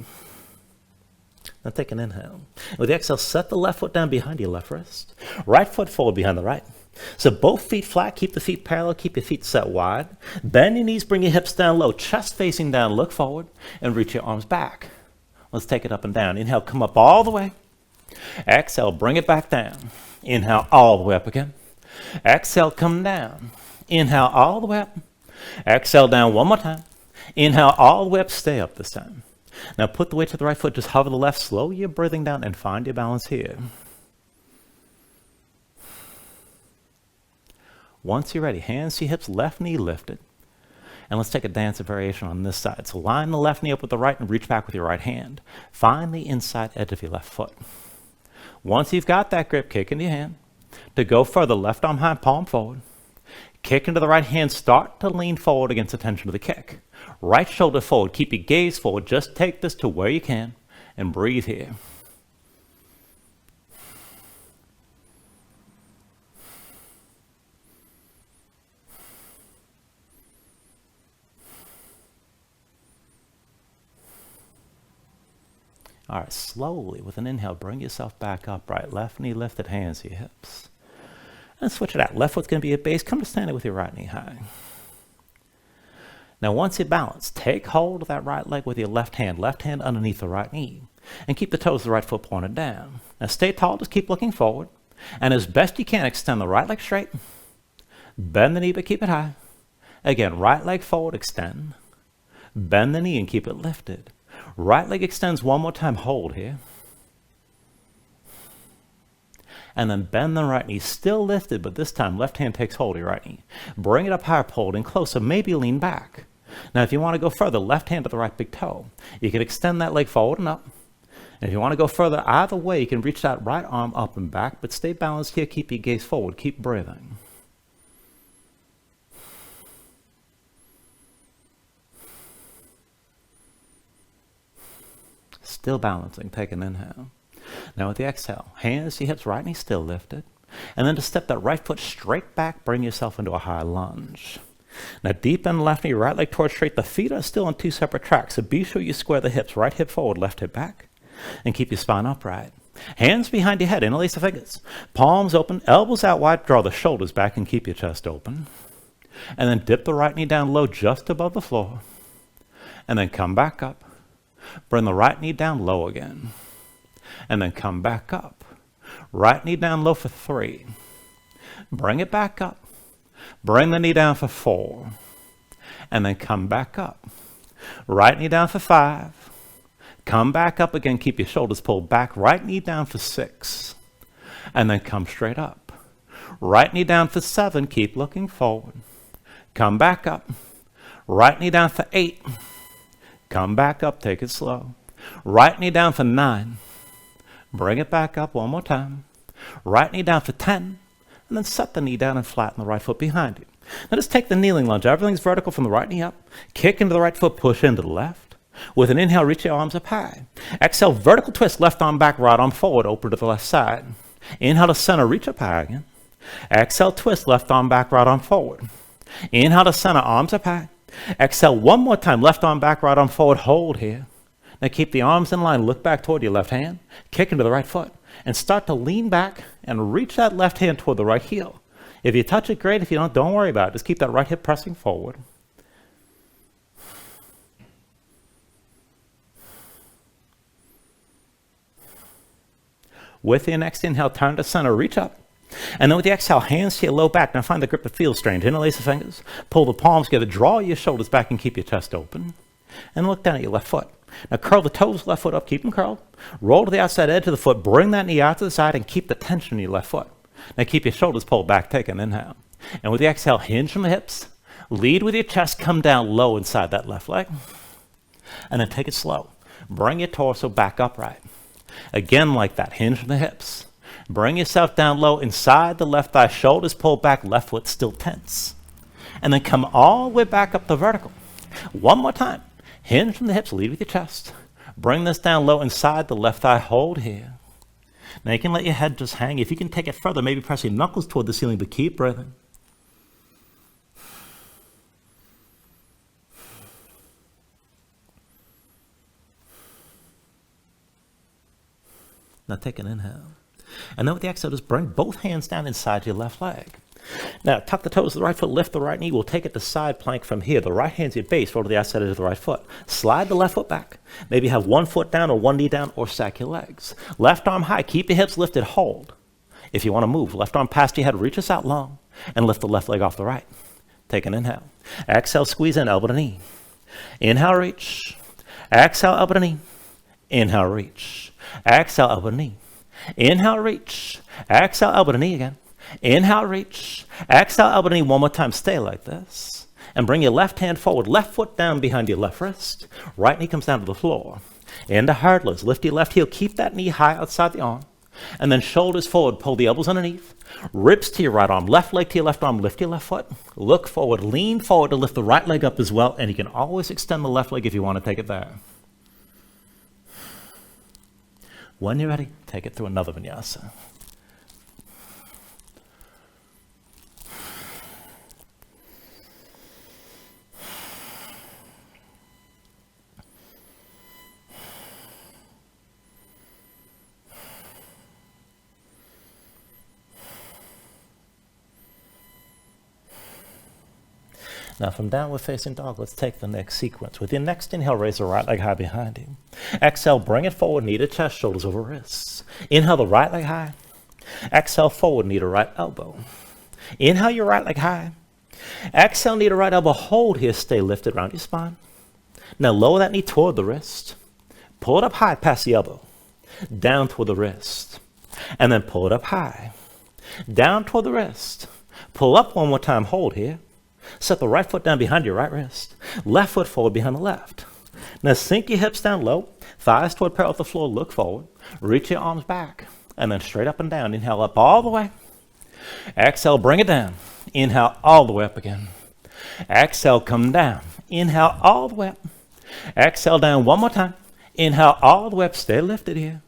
Speaker 1: Now take an inhale. With the exhale, set the left foot down behind your left wrist. Right foot forward behind the right. So both feet flat, keep the feet parallel, keep your feet set wide. Bend your knees, bring your hips down low, chest facing down, look forward, and reach your arms back. Let's take it up and down. Inhale, come up all the way. Exhale, bring it back down. Inhale, all the way up again. Exhale, come down. Inhale, all the way up. Exhale, down one more time. Inhale, all the way up, stay up this time. Now put the weight to the right foot, just hover the left, slow your breathing down, and find your balance here. Once you're ready, hands to your hips, left knee lifted. And let's take a dancing variation on this side. So line the left knee up with the right and reach back with your right hand. Find the inside edge of your left foot. Once you've got that grip, kick into your hand. To go further, left arm high, palm forward. Kick into the right hand, start to lean forward against the tension of the kick. Right shoulder forward, keep your gaze forward. Just take this to where you can and breathe here. All right, slowly, with an inhale, bring yourself back upright. Left knee lifted, hands to your hips. And switch it out. Left foot's going to be at base. Come to standing with your right knee high. Now, once you balance, take hold of that right leg with your left hand underneath the right knee. And keep the toes of the right foot pointed down. Now, stay tall. Just keep looking forward. And as best you can, extend the right leg straight. Bend the knee, but keep it high. Again, right leg forward, extend. Bend the knee and keep it lifted. Right leg extends one more time, hold here. And then bend the right knee, still lifted, but this time left hand takes hold of your right knee. Bring it up higher, pull it in closer, maybe lean back. Now if you want to go further, left hand to the right big toe. You can extend that leg forward and up. And if you want to go further, either way, you can reach that right arm up and back, but stay balanced here, keep your gaze forward, keep breathing. Still balancing, take an inhale. Now with the exhale, hands to your hips, right knee still lifted. And then to step that right foot straight back, bring yourself into a high lunge. Now deep bend left knee, right leg towards straight. The feet are still on two separate tracks, so be sure you square the hips, right hip forward, left hip back. And keep your spine upright. Hands behind your head, interlace the fingers. Palms open, elbows out wide, draw the shoulders back and keep your chest open. And then dip the right knee down low just above the floor. And then come back up. Bring the right knee down low again. And then come back up. Right knee down low for 3. Bring it back up. Bring the knee down for 4. And then come back up. Right knee down for 5. Come back up again. Keep your shoulders pulled back. Right knee down for 6. And then come straight up. Right knee down for 7. Keep looking forward. Come back up. Right knee down for 8. Come back up, take it slow. Right knee down for 9. Bring it back up one more time. Right knee down for 10. And then set the knee down and flatten the right foot behind you. Now just take the kneeling lunge. Everything's vertical from the right knee up. Kick into the right foot, push into the left. With an inhale, reach your arms up high. Exhale, vertical twist, left arm back, right arm forward, open to the left side. Inhale to center, reach up high again. Exhale, twist, left arm back, right arm forward. Inhale to center, arms up high. Exhale one more time, left arm back, right arm forward, hold here. Now keep the arms in line, look back toward your left hand, kick into the right foot, and start to lean back and reach that left hand toward the right heel. If you touch it, great. If you don't worry about it. Just keep that right hip pressing forward. With your next inhale, turn to center, reach up. And then with the exhale, hands to your low back. Now find the grip that feels strange. Interlace the fingers. Pull the palms together. Draw your shoulders back and keep your chest open. And look down at your left foot. Now curl the toes, left foot up. Keep them curled. Roll to the outside edge of the foot. Bring that knee out to the side and keep the tension in your left foot. Now keep your shoulders pulled back. Take an inhale. And with the exhale, hinge from the hips. Lead with your chest. Come down low inside that left leg. And then take it slow. Bring your torso back upright. Again like that. Hinge from the hips. Bring yourself down low inside the left thigh, shoulders pulled back, left foot still tense. And then come all the way back up the vertical. One more time. Hinge from the hips, lead with your chest. Bring this down low inside the left thigh, hold here. Now you can let your head just hang. If you can take it further, maybe press your knuckles toward the ceiling, but keep breathing. Now take an inhale. And then with the exhale, just bring both hands down inside your left leg. Now tuck the toes of the right foot, lift the right knee. We'll take it to side plank from here. The right hand's your base, roll to the outside edge of the right foot. Slide the left foot back. Maybe have one foot down or one knee down, or stack your legs. Left arm high, keep your hips lifted, hold. If you want to move, left arm past your head, reach us out long, and lift the left leg off the right. Take an inhale. Exhale, squeeze in, elbow to knee. Inhale, reach. Exhale, elbow to knee. Inhale, reach. Exhale, elbow to knee. Inhale, reach. Exhale, elbow to knee again. Inhale, reach. Exhale, elbow to knee. One more time. Stay like this. And bring your left hand forward. Left foot down behind your left wrist. Right knee comes down to the floor. Into hard lift. Lift your left heel. Keep that knee high outside the arm. And then shoulders forward. Pull the elbows underneath. Ribs to your right arm. Left leg to your left arm. Lift your left foot. Look forward. Lean forward to lift the right leg up as well. And you can always extend the left leg if you want to take it there. When you're ready, take it through another vinyasa. Now from downward facing dog, let's take the next sequence. With your next inhale, raise the right leg high behind you. Exhale, bring it forward, knee to chest, shoulders over wrists. Inhale the right leg high. Exhale, forward, knee to right elbow. Inhale your right leg high. Exhale, knee to right elbow. Hold here, stay lifted around your spine. Now lower that knee toward the wrist. Pull it up high past the elbow. Down toward the wrist. And then pull it up high. Down toward the wrist. Pull up one more time, hold here. Set the right foot down behind your right wrist. Left foot forward behind the left. Now sink your hips down low. Thighs toward parallel with the floor. Look forward. Reach your arms back. And then straight up and down. Inhale up all the way. Exhale, bring it down. Inhale all the way up again. Exhale, come down. Inhale all the way up. Exhale down one more time. Inhale all the way up. Stay lifted here.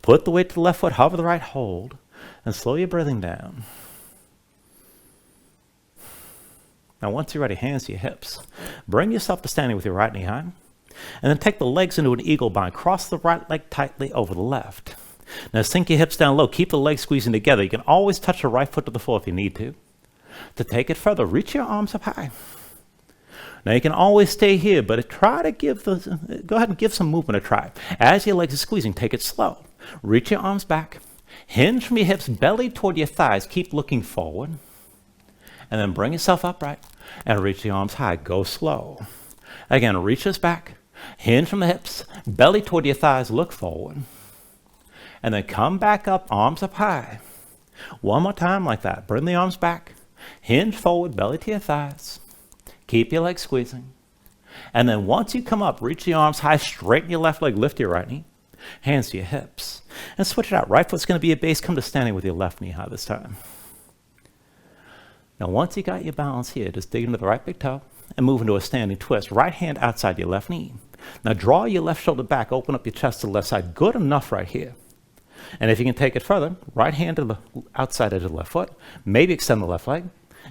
Speaker 1: Put the weight to the left foot. Hover the right. Hold. And slow your breathing down. Now once you're ready, hands to your hips. Bring yourself to standing with your right knee high. And then take the legs into an eagle bind. Cross the right leg tightly over the left. Now sink your hips down low. Keep the legs squeezing together. You can always touch the right foot to the floor if you need to. To take it further, reach your arms up high. Now you can always stay here, but try to go ahead and give some movement a try. As your legs are squeezing, take it slow. Reach your arms back. Hinge from your hips, belly toward your thighs. Keep looking forward. And then bring yourself upright and reach the arms high. Go slow. Again, reach us back. Hinge from the hips, belly toward your thighs. Look forward. And then come back up, arms up high. One more time like that. Bring the arms back. Hinge forward, belly to your thighs. Keep your legs squeezing. And then once you come up, reach the arms high, straighten your left leg, lift your right knee. Hands to your hips. And switch it out. Right foot's going to be your base. Come to standing with your left knee high this time. Now once you got your balance here, just dig into the right big toe and move into a standing twist. Right hand outside your left knee. Now draw your left shoulder back, open up your chest to the left side. Good enough right here. And if you can take it further, right hand to the outside edge of the left foot. Maybe extend the left leg.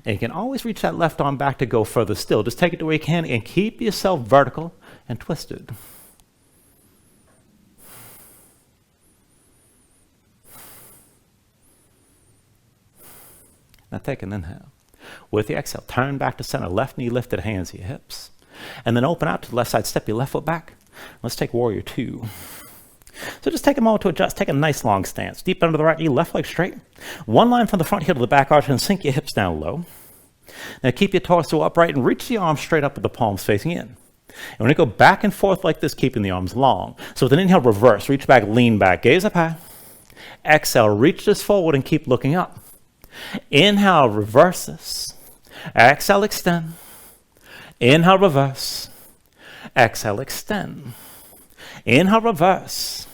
Speaker 1: And you can always reach that left arm back to go further still. Just take it to where you can and keep yourself vertical and twisted. Now take an inhale. With the exhale, turn back to center, left knee lifted, hands to your hips. And then open out to the left side, step your left foot back. Let's take warrior two. So just take a moment to adjust, take a nice long stance. Deep under the right knee, left leg straight. One line from the front heel to the back arch and sink your hips down low. Now keep your torso upright and reach the arms straight up with the palms facing in. And when you go back and forth like this, keeping the arms long. So with an inhale, reverse, reach back, lean back, gaze up high. Exhale, reach this forward and keep looking up. Inhale, reverse this. Exhale, extend. Inhale, reverse. Exhale, extend. Inhale, reverse.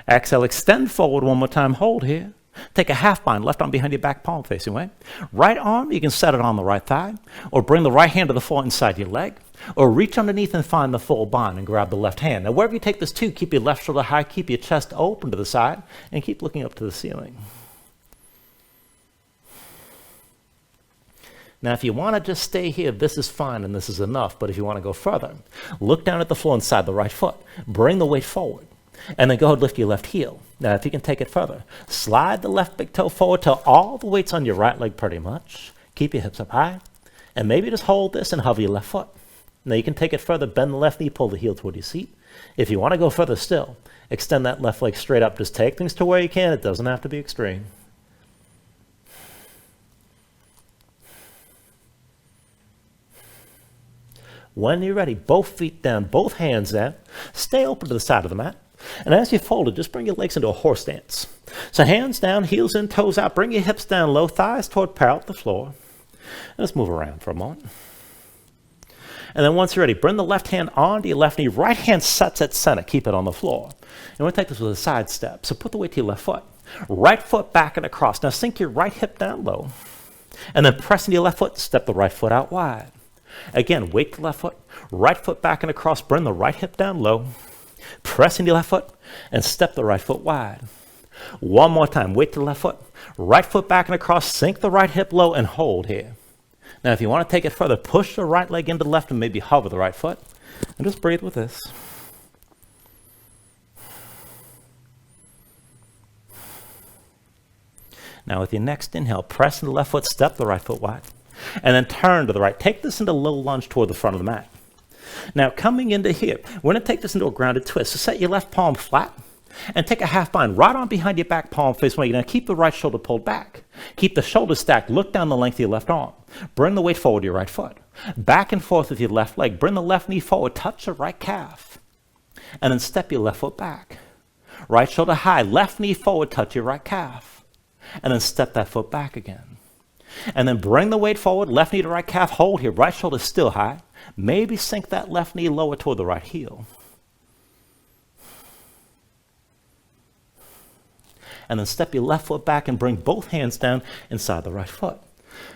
Speaker 1: Exhale, extend forward one more time. Hold here. Take a half bind, left arm behind your back, palm facing away. Right arm, you can set it on the right thigh, or bring the right hand to the floor inside your leg. Or reach underneath and find the full bind and grab the left hand. Now, wherever you take this to, keep your left shoulder high, keep your chest open to the side, and keep looking up to the ceiling. Now, if you want to just stay here, this is fine and this is enough. But if you want to go further, look down at the floor inside the right foot. Bring the weight forward. And then go ahead and lift your left heel. Now, if you can take it further, slide the left big toe forward till all the weight's on your right leg pretty much. Keep your hips up high. And maybe just hold this and hover your left foot. Now, you can take it further, bend the left knee, pull the heel toward your seat. If you want to go further still, extend that left leg straight up. Just take things to where you can. It doesn't have to be extreme. When you're ready, both feet down, both hands down. Stay open to the side of the mat. And as you fold it, just bring your legs into a horse stance. So hands down, heels in, toes out. Bring your hips down low, thighs toward parallel with the floor. And let's move around for a moment. And then once you're ready, bring the left hand onto your left knee. Right hand sets at center. Keep it on the floor. And we'll take this with a side step. So put the weight to your left foot. Right foot back and across. Now sink your right hip down low. And then press into your left foot. Step the right foot out wide. Again, weight to the left foot. Right foot back and across. Bring the right hip down low. Press into your left foot. And step the right foot wide. One more time. Weight to the left foot. Right foot back and across. Sink the right hip low and hold here. Now, if you want to take it further, push the right leg into the left and maybe hover the right foot. And just breathe with this. Now, with your next inhale, press into the left foot, step the right foot wide. And then turn to the right. Take this into a little lunge toward the front of the mat. Now, coming into here, we're going to take this into a grounded twist. So set your left palm flat and take a half bind right on behind your back palm face away. Now, keep the right shoulder pulled back. Keep the shoulders stacked. Look down the length of your left arm. Bring the weight forward to your right foot. Back and forth with your left leg. Bring the left knee forward. Touch the right calf. And then step your left foot back. Right shoulder high. Left knee forward. Touch your right calf. And then step that foot back again. And then bring the weight forward. Left knee to right calf. Hold here. Right shoulder still high. Maybe sink that left knee lower toward the right heel. And then step your left foot back and bring both hands down inside the right foot.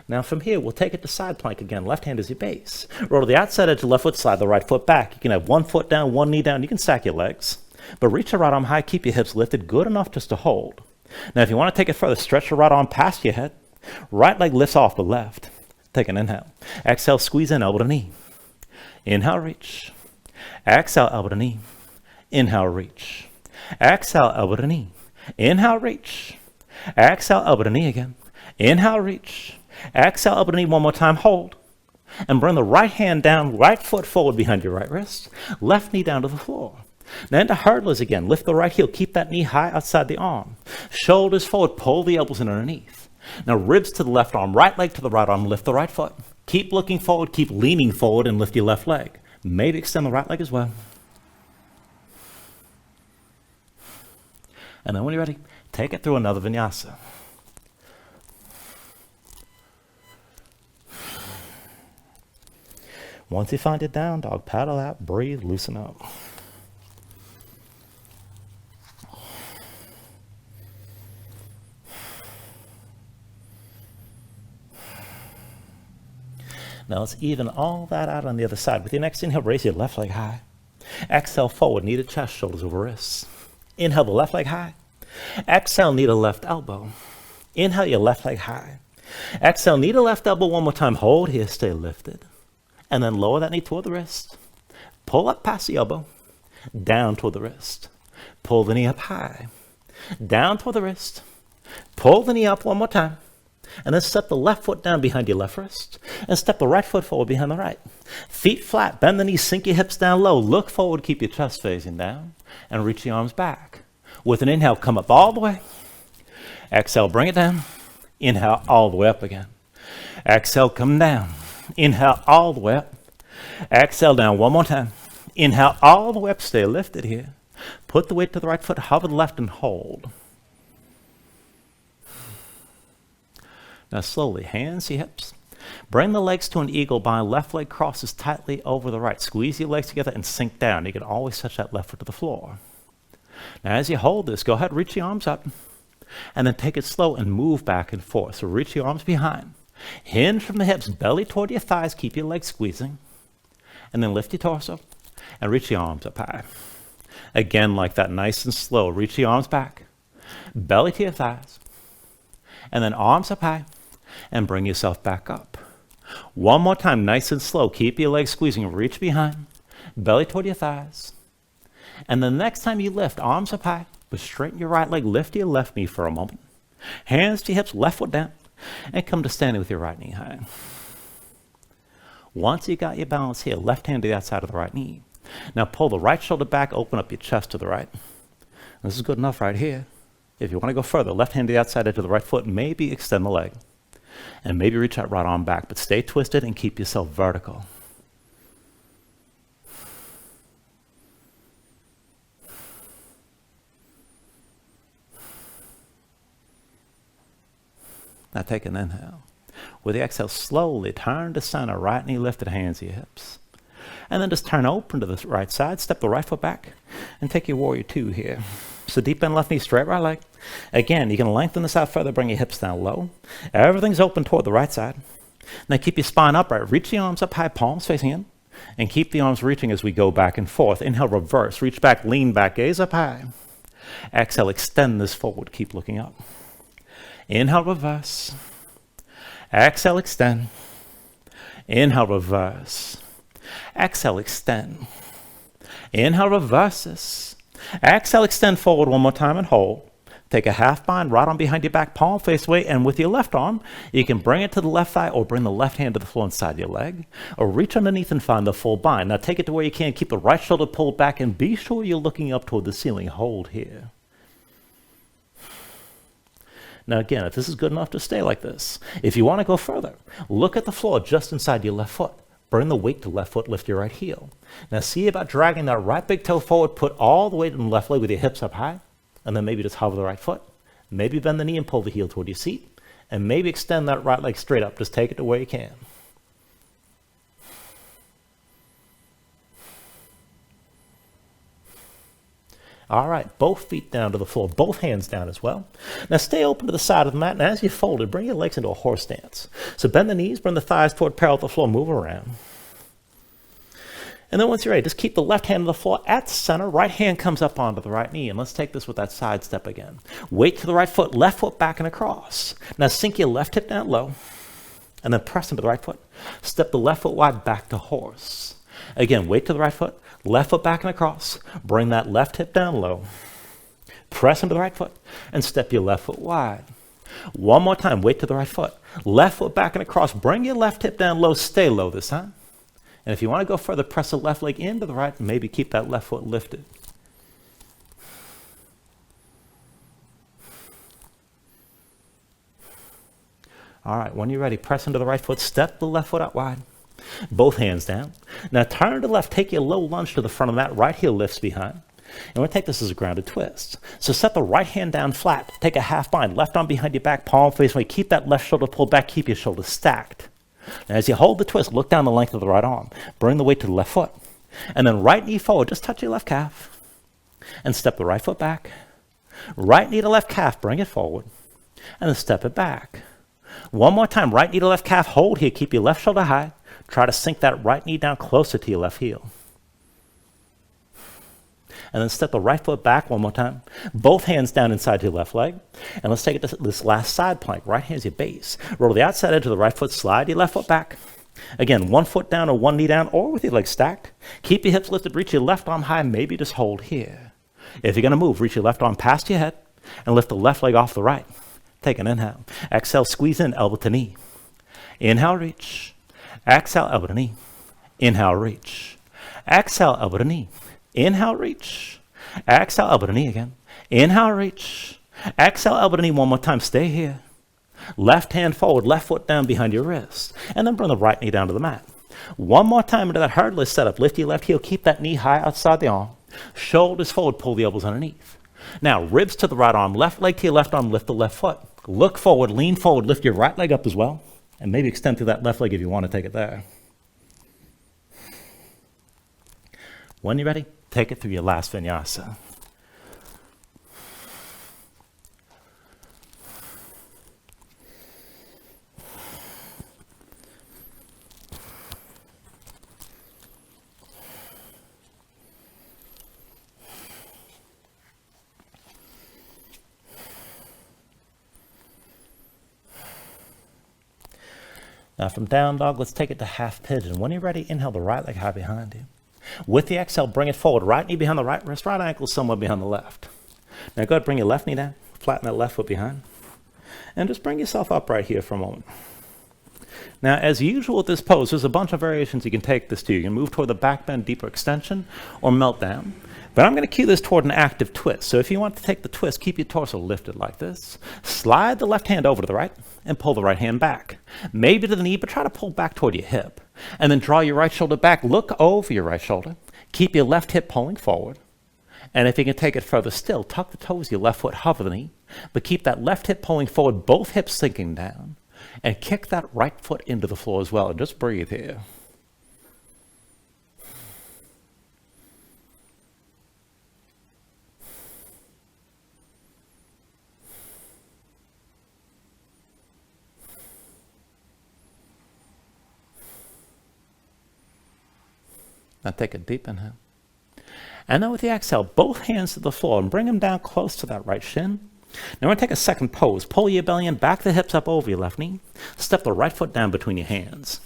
Speaker 1: Now from here, we'll take it to side plank again. Left hand is your base. Roll to the outside edge of the left foot, slide the right foot back. You can have one foot down, one knee down. You can stack your legs. But reach your right arm high, keep your hips lifted, good enough just to hold. Now if you want to take it further, stretch your right arm past your head. Right leg lifts off the left. Take an inhale. Exhale, squeeze in, elbow to knee. Inhale, reach. Exhale, elbow to knee. Inhale, reach. Exhale, elbow to knee. Inhale, reach. Exhale, elbow to knee again. Inhale, reach. Exhale, elbow to knee one more time. Hold. And bring the right hand down, right foot forward behind your right wrist. Left knee down to the floor. Now into hurdlers again. Lift the right heel. Keep that knee high outside the arm. Shoulders forward. Pull the elbows in underneath. Now ribs to the left arm. Right leg to the right arm. Lift the right foot. Keep looking forward. Keep leaning forward and lift your left leg. Maybe extend the right leg as well. And then when you're ready, take it through another vinyasa. Once you find your down dog, paddle out, breathe, loosen up. Now let's even all that out on the other side. With your next inhale, raise your left leg high. Exhale forward, knee to chest, shoulders over wrists. Inhale the left leg high. Exhale, knee to left elbow. Inhale your left leg high. Exhale, knee to left elbow one more time. Hold here, stay lifted. And then lower that knee toward the wrist. Pull up past the elbow. Down toward the wrist. Pull the knee up high. Down toward the wrist. Pull the knee up one more time. And then step the left foot down behind your left wrist. And step the right foot forward behind the right. Feet flat, bend the knees, sink your hips down low. Look forward, keep your chest facing down. And reach the arms back. With an inhale, come up all the way. Exhale, bring it down. Inhale, all the way up again. Exhale, come down. Inhale, all the way up. Exhale, down one more time. Inhale, all the way up. Stay lifted here. Put the weight to the right foot, hover the left, and hold. Now slowly, hands to your hips. Bring the legs to an eagle bind. Left leg crosses tightly over the right. Squeeze your legs together and sink down. You can always touch that left foot to the floor. Now as you hold this, go ahead, reach your arms up. And then take it slow and move back and forth. So reach your arms behind. Hinge from the hips, belly toward your thighs. Keep your legs squeezing. And then lift your torso and reach your arms up high. Again, like that, nice and slow. Reach your arms back, belly to your thighs, and then arms up high, and bring yourself back up. One more time, nice and slow. Keep your legs squeezing. Reach behind, belly toward your thighs. And the next time you lift, arms up high, but straighten your right leg. Lift your left knee for a moment. Hands to your hips, left foot down, and come to standing with your right knee high. Once you got your balance here, left hand to the outside of the right knee. Now pull the right shoulder back, open up your chest to the right. This is good enough right here. If you want to go further, left hand to the outside edge of the right foot, maybe extend the leg. And maybe reach that right arm back, but stay twisted and keep yourself vertical. Now take an inhale. With the exhale, slowly turn to center, right knee lifted, hands to your hips. And then just turn open to the right side, step the right foot back, and take your warrior two here. So deep bend left knee, straight right leg. Again, you can lengthen this out further, bring your hips down low. Everything's open toward the right side. Now keep your spine upright. Reach the arms up high, palms facing in, and keep the arms reaching as we go back and forth. Inhale, reverse, reach back, lean back, gaze up high. Exhale, extend this forward, keep looking up. Inhale, reverse. Exhale, extend. Inhale, reverse. Exhale, extend. Inhale, reverses. Exhale, extend forward one more time and hold. Take a half bind, right arm behind your back, palm face away, and with your left arm, you can bring it to the left thigh or bring the left hand to the floor inside your leg, or reach underneath and find the full bind. Now take it to where you can, keep the right shoulder pulled back, and be sure you're looking up toward the ceiling. Hold here. Now again, if this is good enough to stay like this, if you want to go further, look at the floor just inside your left foot. Bring the weight to left foot, lift your right heel. Now see about dragging that right big toe forward, put all the weight in the left leg with your hips up high, and then maybe just hover the right foot. Maybe bend the knee and pull the heel toward your seat, and maybe extend that right leg straight up. Just take it to where you can. All right, both feet down to the floor, both hands down as well. Now stay open to the side of the mat, and as you fold it, bring your legs into a horse stance. So bend the knees, bring the thighs toward parallel to the floor, move around. And then once you're ready, just keep the left hand on the floor at the center, right hand comes up onto the right knee, and let's take this with that side step again. Weight to the right foot, left foot back and across. Now sink your left hip down low, and then press into the right foot. Step the left foot wide back to horse. Again, weight to the right foot, left foot back and across. Bring that left hip down low. Press into the right foot and step your left foot wide. One more time, weight to the right foot. Left foot back and across. Bring your left hip down low. Stay low this time. And if you want to go further, press the left leg into the right and maybe keep that left foot lifted. All right, when you're ready, press into the right foot. Step the left foot out wide. Both hands down. Now turn to the left, take your low lunge to the front of the mat, right heel lifts behind. And we're going to take this as a grounded twist. So set the right hand down flat, take a half bind, left arm behind your back, palm face away, keep that left shoulder pulled back, keep your shoulders stacked. Now as you hold the twist, look down the length of the right arm, bring the weight to the left foot, and then right knee forward, just touch your left calf, and step the right foot back. Right knee to left calf, bring it forward, and then step it back. One more time, right knee to left calf, hold here, keep your left shoulder high. Try to sink that right knee down closer to your left heel. And then step the right foot back one more time. Both hands down inside your left leg. And let's take it to this last side plank. Right hand's your base. Roll to the outside edge of the right foot, slide your left foot back. Again, one foot down or one knee down, or with your legs stacked. Keep your hips lifted, reach your left arm high, maybe just hold here. If you're going to move, reach your left arm past your head and lift the left leg off the right. Take an inhale. Exhale, squeeze in, elbow to knee. Inhale, reach. Exhale, elbow to knee. Inhale, reach. Exhale, elbow to knee. Inhale, reach. Exhale, elbow to knee again. Inhale, reach. Exhale, elbow to knee one more time. Stay here. Left hand forward, left foot down behind your wrist. And then bring the right knee down to the mat. One more time into that hard lift setup. Lift your left heel. Keep that knee high outside the arm. Shoulders forward, pull the elbows underneath. Now, ribs to the right arm, left leg to your left arm, lift the left foot. Look forward, lean forward, lift your right leg up as well. And maybe extend through that left leg if you want to take it there. When you're ready, take it through your last vinyasa. Now from down dog, let's take it to half pigeon. When you're ready, inhale the right leg high behind you. With the exhale, bring it forward. Right knee behind the right wrist, right ankle somewhere behind the left. Now go ahead, bring your left knee down, flatten that left foot behind, and just bring yourself up right here for a moment. Now, as usual with this pose, there's a bunch of variations you can take this to. You can move toward the back bend, deeper extension, or melt down. But I'm going to cue this toward an active twist. So if you want to take the twist, keep your torso lifted like this. Slide the left hand over to the right and pull the right hand back. Maybe to the knee, but try to pull back toward your hip. And then draw your right shoulder back. Look over your right shoulder. Keep your left hip pulling forward. And if you can take it further still, tuck the toes, your left foot hover the knee. But keep that left hip pulling forward, both hips sinking down. And kick that right foot into the floor as well. And just breathe here. Now take a deep inhale. And then with the exhale, both hands to the floor and bring them down close to that right shin. Now we're going to take a second pose. Pull your belly in, back the hips up over your left knee. Step the right foot down between your hands.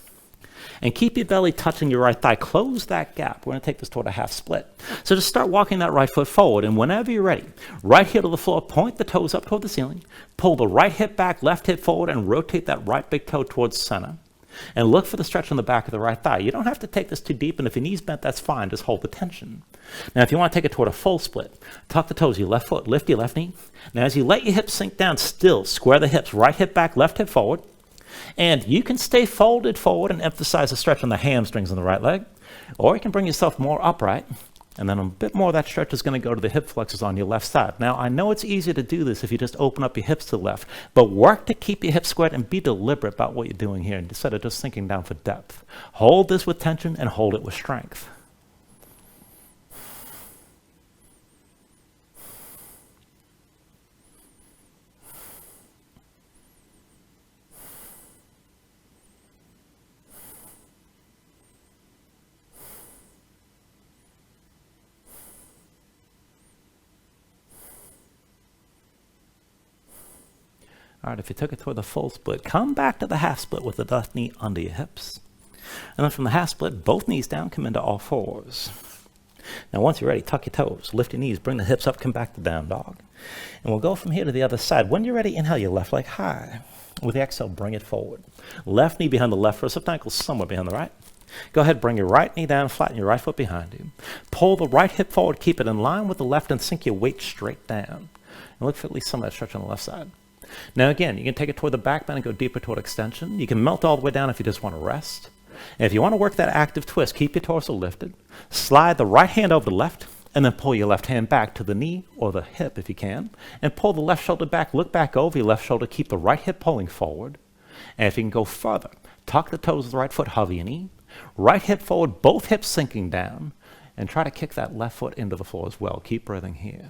Speaker 1: And keep your belly touching your right thigh. Close that gap. We're going to take this toward a half split. So just start walking that right foot forward. And whenever you're ready, right heel to the floor, point the toes up toward the ceiling. Pull the right hip back, left hip forward, and rotate that right big toe towards center. And look for the stretch on the back of the right thigh. You don't have to take this too deep, and if your knee's bent, that's fine. Just hold the tension. Now, if you want to take it toward a full split, tuck the toes, your left foot, lift your left knee. Now, as you let your hips sink down, still square the hips, right hip back, left hip forward. And you can stay folded forward and emphasize the stretch on the hamstrings in the right leg, or you can bring yourself more upright. And then a bit more of that stretch is going to go to the hip flexors on your left side. Now, I know it's easier to do this if you just open up your hips to the left, but work to keep your hips squared and be deliberate about what you're doing here instead of just sinking down for depth. Hold this with tension and hold it with strength. All right, if you took it toward the full split, come back to the half split with the left knee under your hips. And then from the half split, both knees down, come into all fours. Now, once you're ready, tuck your toes, lift your knees, bring the hips up, come back to down dog. And we'll go from here to the other side. When you're ready, inhale your left leg high. With the exhale, bring it forward. Left knee behind the left wrist, left ankle somewhere behind the right. Go ahead, bring your right knee down, flatten your right foot behind you. Pull the right hip forward, keep it in line with the left, and sink your weight straight down. And look for at least some of that stretch on the left side. Now again, you can take it toward the back bend and go deeper toward extension. You can melt all the way down if you just want to rest. And if you want to work that active twist, keep your torso lifted. Slide the right hand over the left, and then pull your left hand back to the knee or the hip if you can. And pull the left shoulder back, look back over your left shoulder, keep the right hip pulling forward. And if you can go further, tuck the toes of the right foot, hover your knee. Right hip forward, both hips sinking down. And try to kick that left foot into the floor as well. Keep breathing here.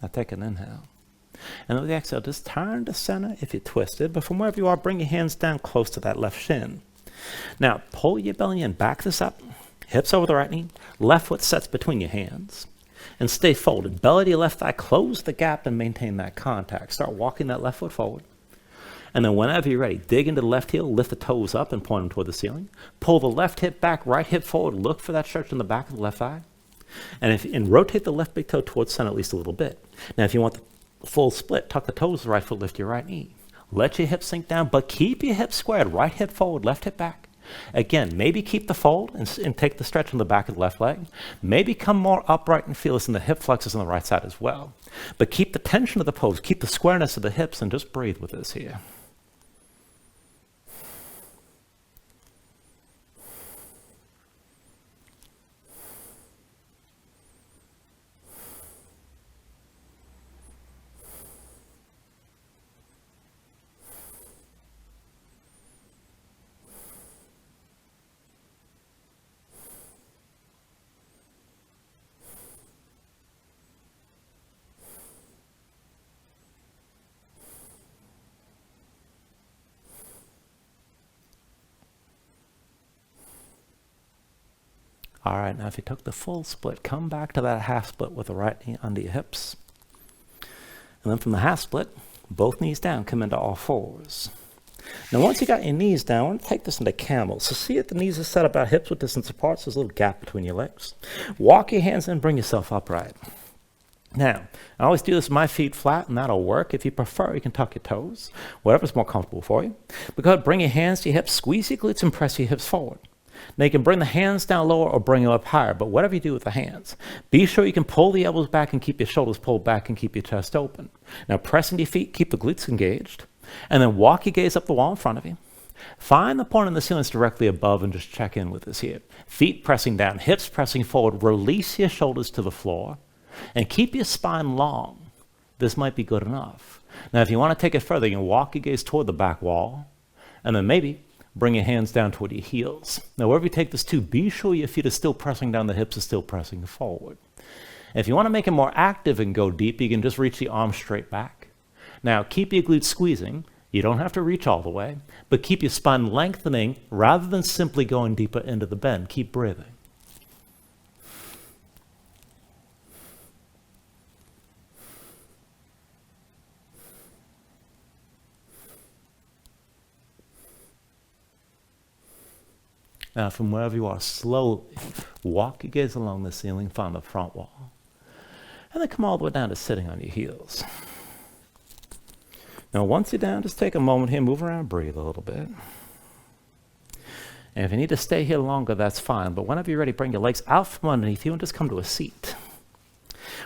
Speaker 1: Now take an inhale. And with the exhale, just turn to center if you're twisted. But from wherever you are, bring your hands down close to that left shin. Now, pull your belly in, back this up. Hips over the right knee. Left foot sets between your hands. And stay folded. Belly to your left thigh. Close the gap and maintain that contact. Start walking that left foot forward. And then whenever you're ready, dig into the left heel, lift the toes up and point them toward the ceiling. Pull the left hip back, right hip forward. Look for that stretch in the back of the left thigh. And rotate the left big toe towards center at least a little bit. Now, if you want the full split, tuck the toes of the right foot, lift your right knee. Let your hips sink down, but keep your hips squared. Right hip forward, left hip back. Again, maybe keep the fold and take the stretch on the back of the left leg. Maybe come more upright and feel this in the hip flexors on the right side as well. But keep the tension of the pose, keep the squareness of the hips, and just breathe with this here. All right, now if you took the full split, come back to that half split with the right knee under your hips. And then from the half split, both knees down, come into all fours. Now once you got your knees down, I want to take this into camel. So see if the knees are set about hips with distance apart, so there's a little gap between your legs. Walk your hands in, bring yourself upright. Now, I always do this with my feet flat, and that'll work. If you prefer, you can tuck your toes, whatever's more comfortable for you. But go ahead, bring your hands to your hips, squeeze your glutes, and press your hips forward. Now you can bring the hands down lower or bring them up higher, but whatever you do with the hands, be sure you can pull the elbows back and keep your shoulders pulled back and keep your chest open. Now press into your feet, keep the glutes engaged, and then walk your gaze up the wall in front of you. Find the point on the ceiling that's directly above and just check in with this here. Feet pressing down, hips pressing forward, release your shoulders to the floor, and keep your spine long. This might be good enough. Now if you want to take it further, you can walk your gaze toward the back wall, and then maybe bring your hands down toward your heels. Now, wherever you take this to, be sure your feet are still pressing down, the hips are still pressing forward. If you want to make it more active and go deep, you can just reach the arms straight back. Now, keep your glutes squeezing. You don't have to reach all the way, but keep your spine lengthening rather than simply going deeper into the bend. Keep breathing. Now, from wherever you are, slowly walk your gaze along the ceiling, find the front wall, and then come all the way down to sitting on your heels. Now, once you're down, just take a moment here, move around, breathe a little bit. And if you need to stay here longer, that's fine, but whenever you're ready, bring your legs out from underneath you and just come to a seat.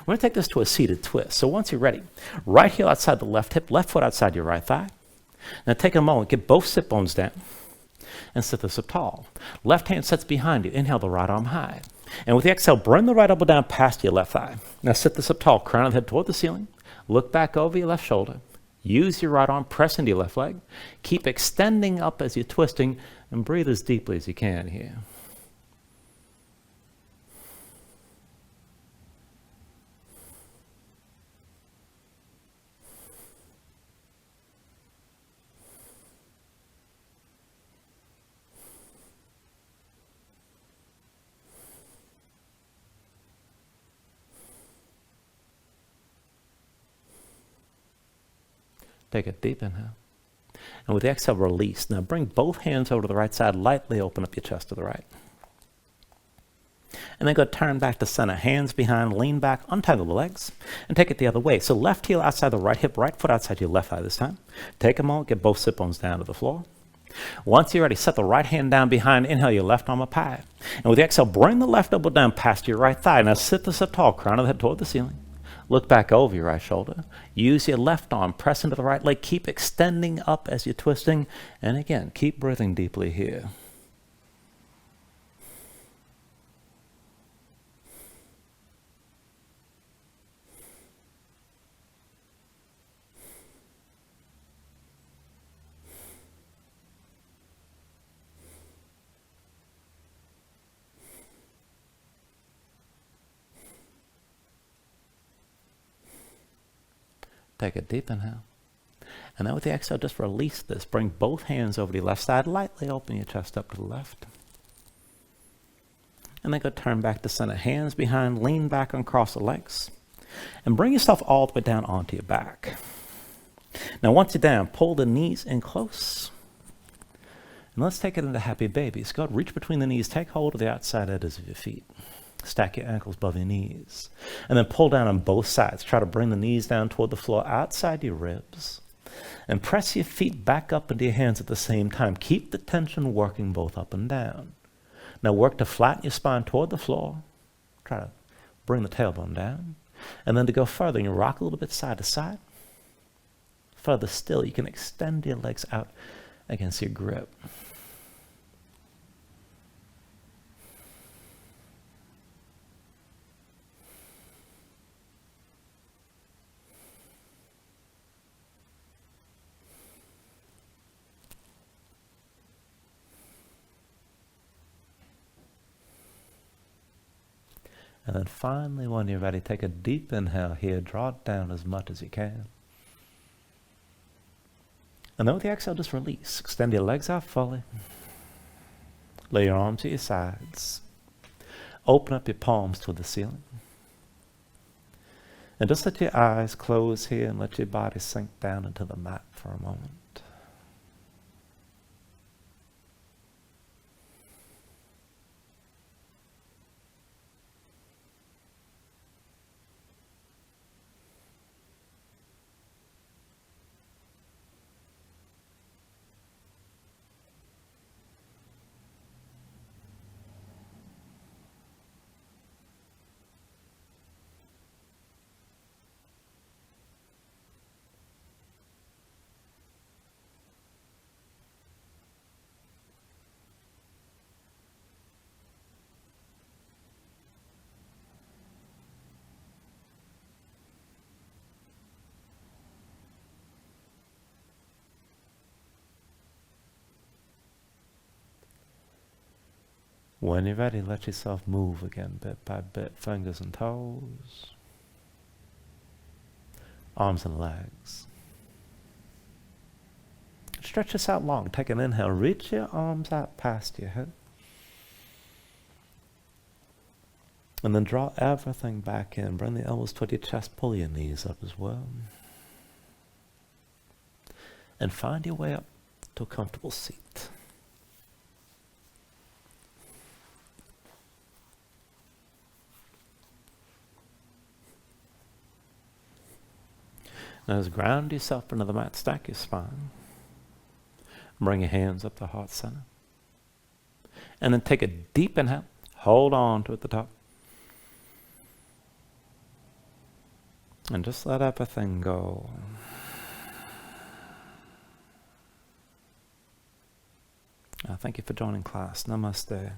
Speaker 1: We're going to take this to a seated twist. So once you're ready, right heel outside the left hip, left foot outside your right thigh. Now take a moment, get both sit bones down, and sit this up tall. Left hand sits behind you. Inhale the right arm high. And with the exhale, bring the right elbow down past your left thigh. Now sit this up tall, crown of the head toward the ceiling. Look back over your left shoulder. Use your right arm, press into your left leg. Keep extending up as you're twisting, and breathe as deeply as you can here. Take a deep inhale. And with the exhale, release. Now bring both hands over to the right side. Lightly open up your chest to the right. And then go turn back to center. Hands behind, lean back, untangle the legs, and take it the other way. So left heel outside the right hip, right foot outside your left thigh this time. Take a moment, get both sit bones down to the floor. Once you're ready, set the right hand down behind. Inhale your left arm up high. And with the exhale, bring the left elbow down past your right thigh. Now sit this up tall, crown of the head toward the ceiling. Look back over your right shoulder. Use your left arm, press into the right leg. Keep extending up as you're twisting. And again, keep breathing deeply here. Take a deep inhale. And then with the exhale, just release this. Bring both hands over to your left side. Lightly open your chest up to the left. And then go turn back to center. Hands behind, lean back and cross the legs. And bring yourself all the way down onto your back. Now once you're down, pull the knees in close. And let's take it into happy babies. Go ahead, reach between the knees. Take hold of the outside edges of your feet. Stack your ankles above your knees. And then pull down on both sides. Try to bring the knees down toward the floor outside your ribs. And press your feet back up into your hands at the same time. Keep the tension working both up and down. Now work to flatten your spine toward the floor. Try to bring the tailbone down. And then to go further, you rock a little bit side to side. Further still, you can extend your legs out against your grip. And then finally, when you're ready, take a deep inhale here. Draw it down as much as you can. And then with the exhale, just release. Extend your legs out fully. Lay your arms to your sides. open up your palms toward the ceiling. And just let your eyes close here and let your body sink down into the mat for a moment. When you're ready, let yourself move again, bit by bit, fingers and toes, arms and legs. Stretch this out long. Take an inhale. Reach your arms out past your head. And then draw everything back in. Bring the elbows toward your chest. Pull your knees up as well. And find your way up to a comfortable seat. Now just ground yourself into the mat, stack your spine. Bring your hands up to heart center. And then take a deep inhale. Hold on to it at the top. And just let everything go. Thank you for joining class. Namaste.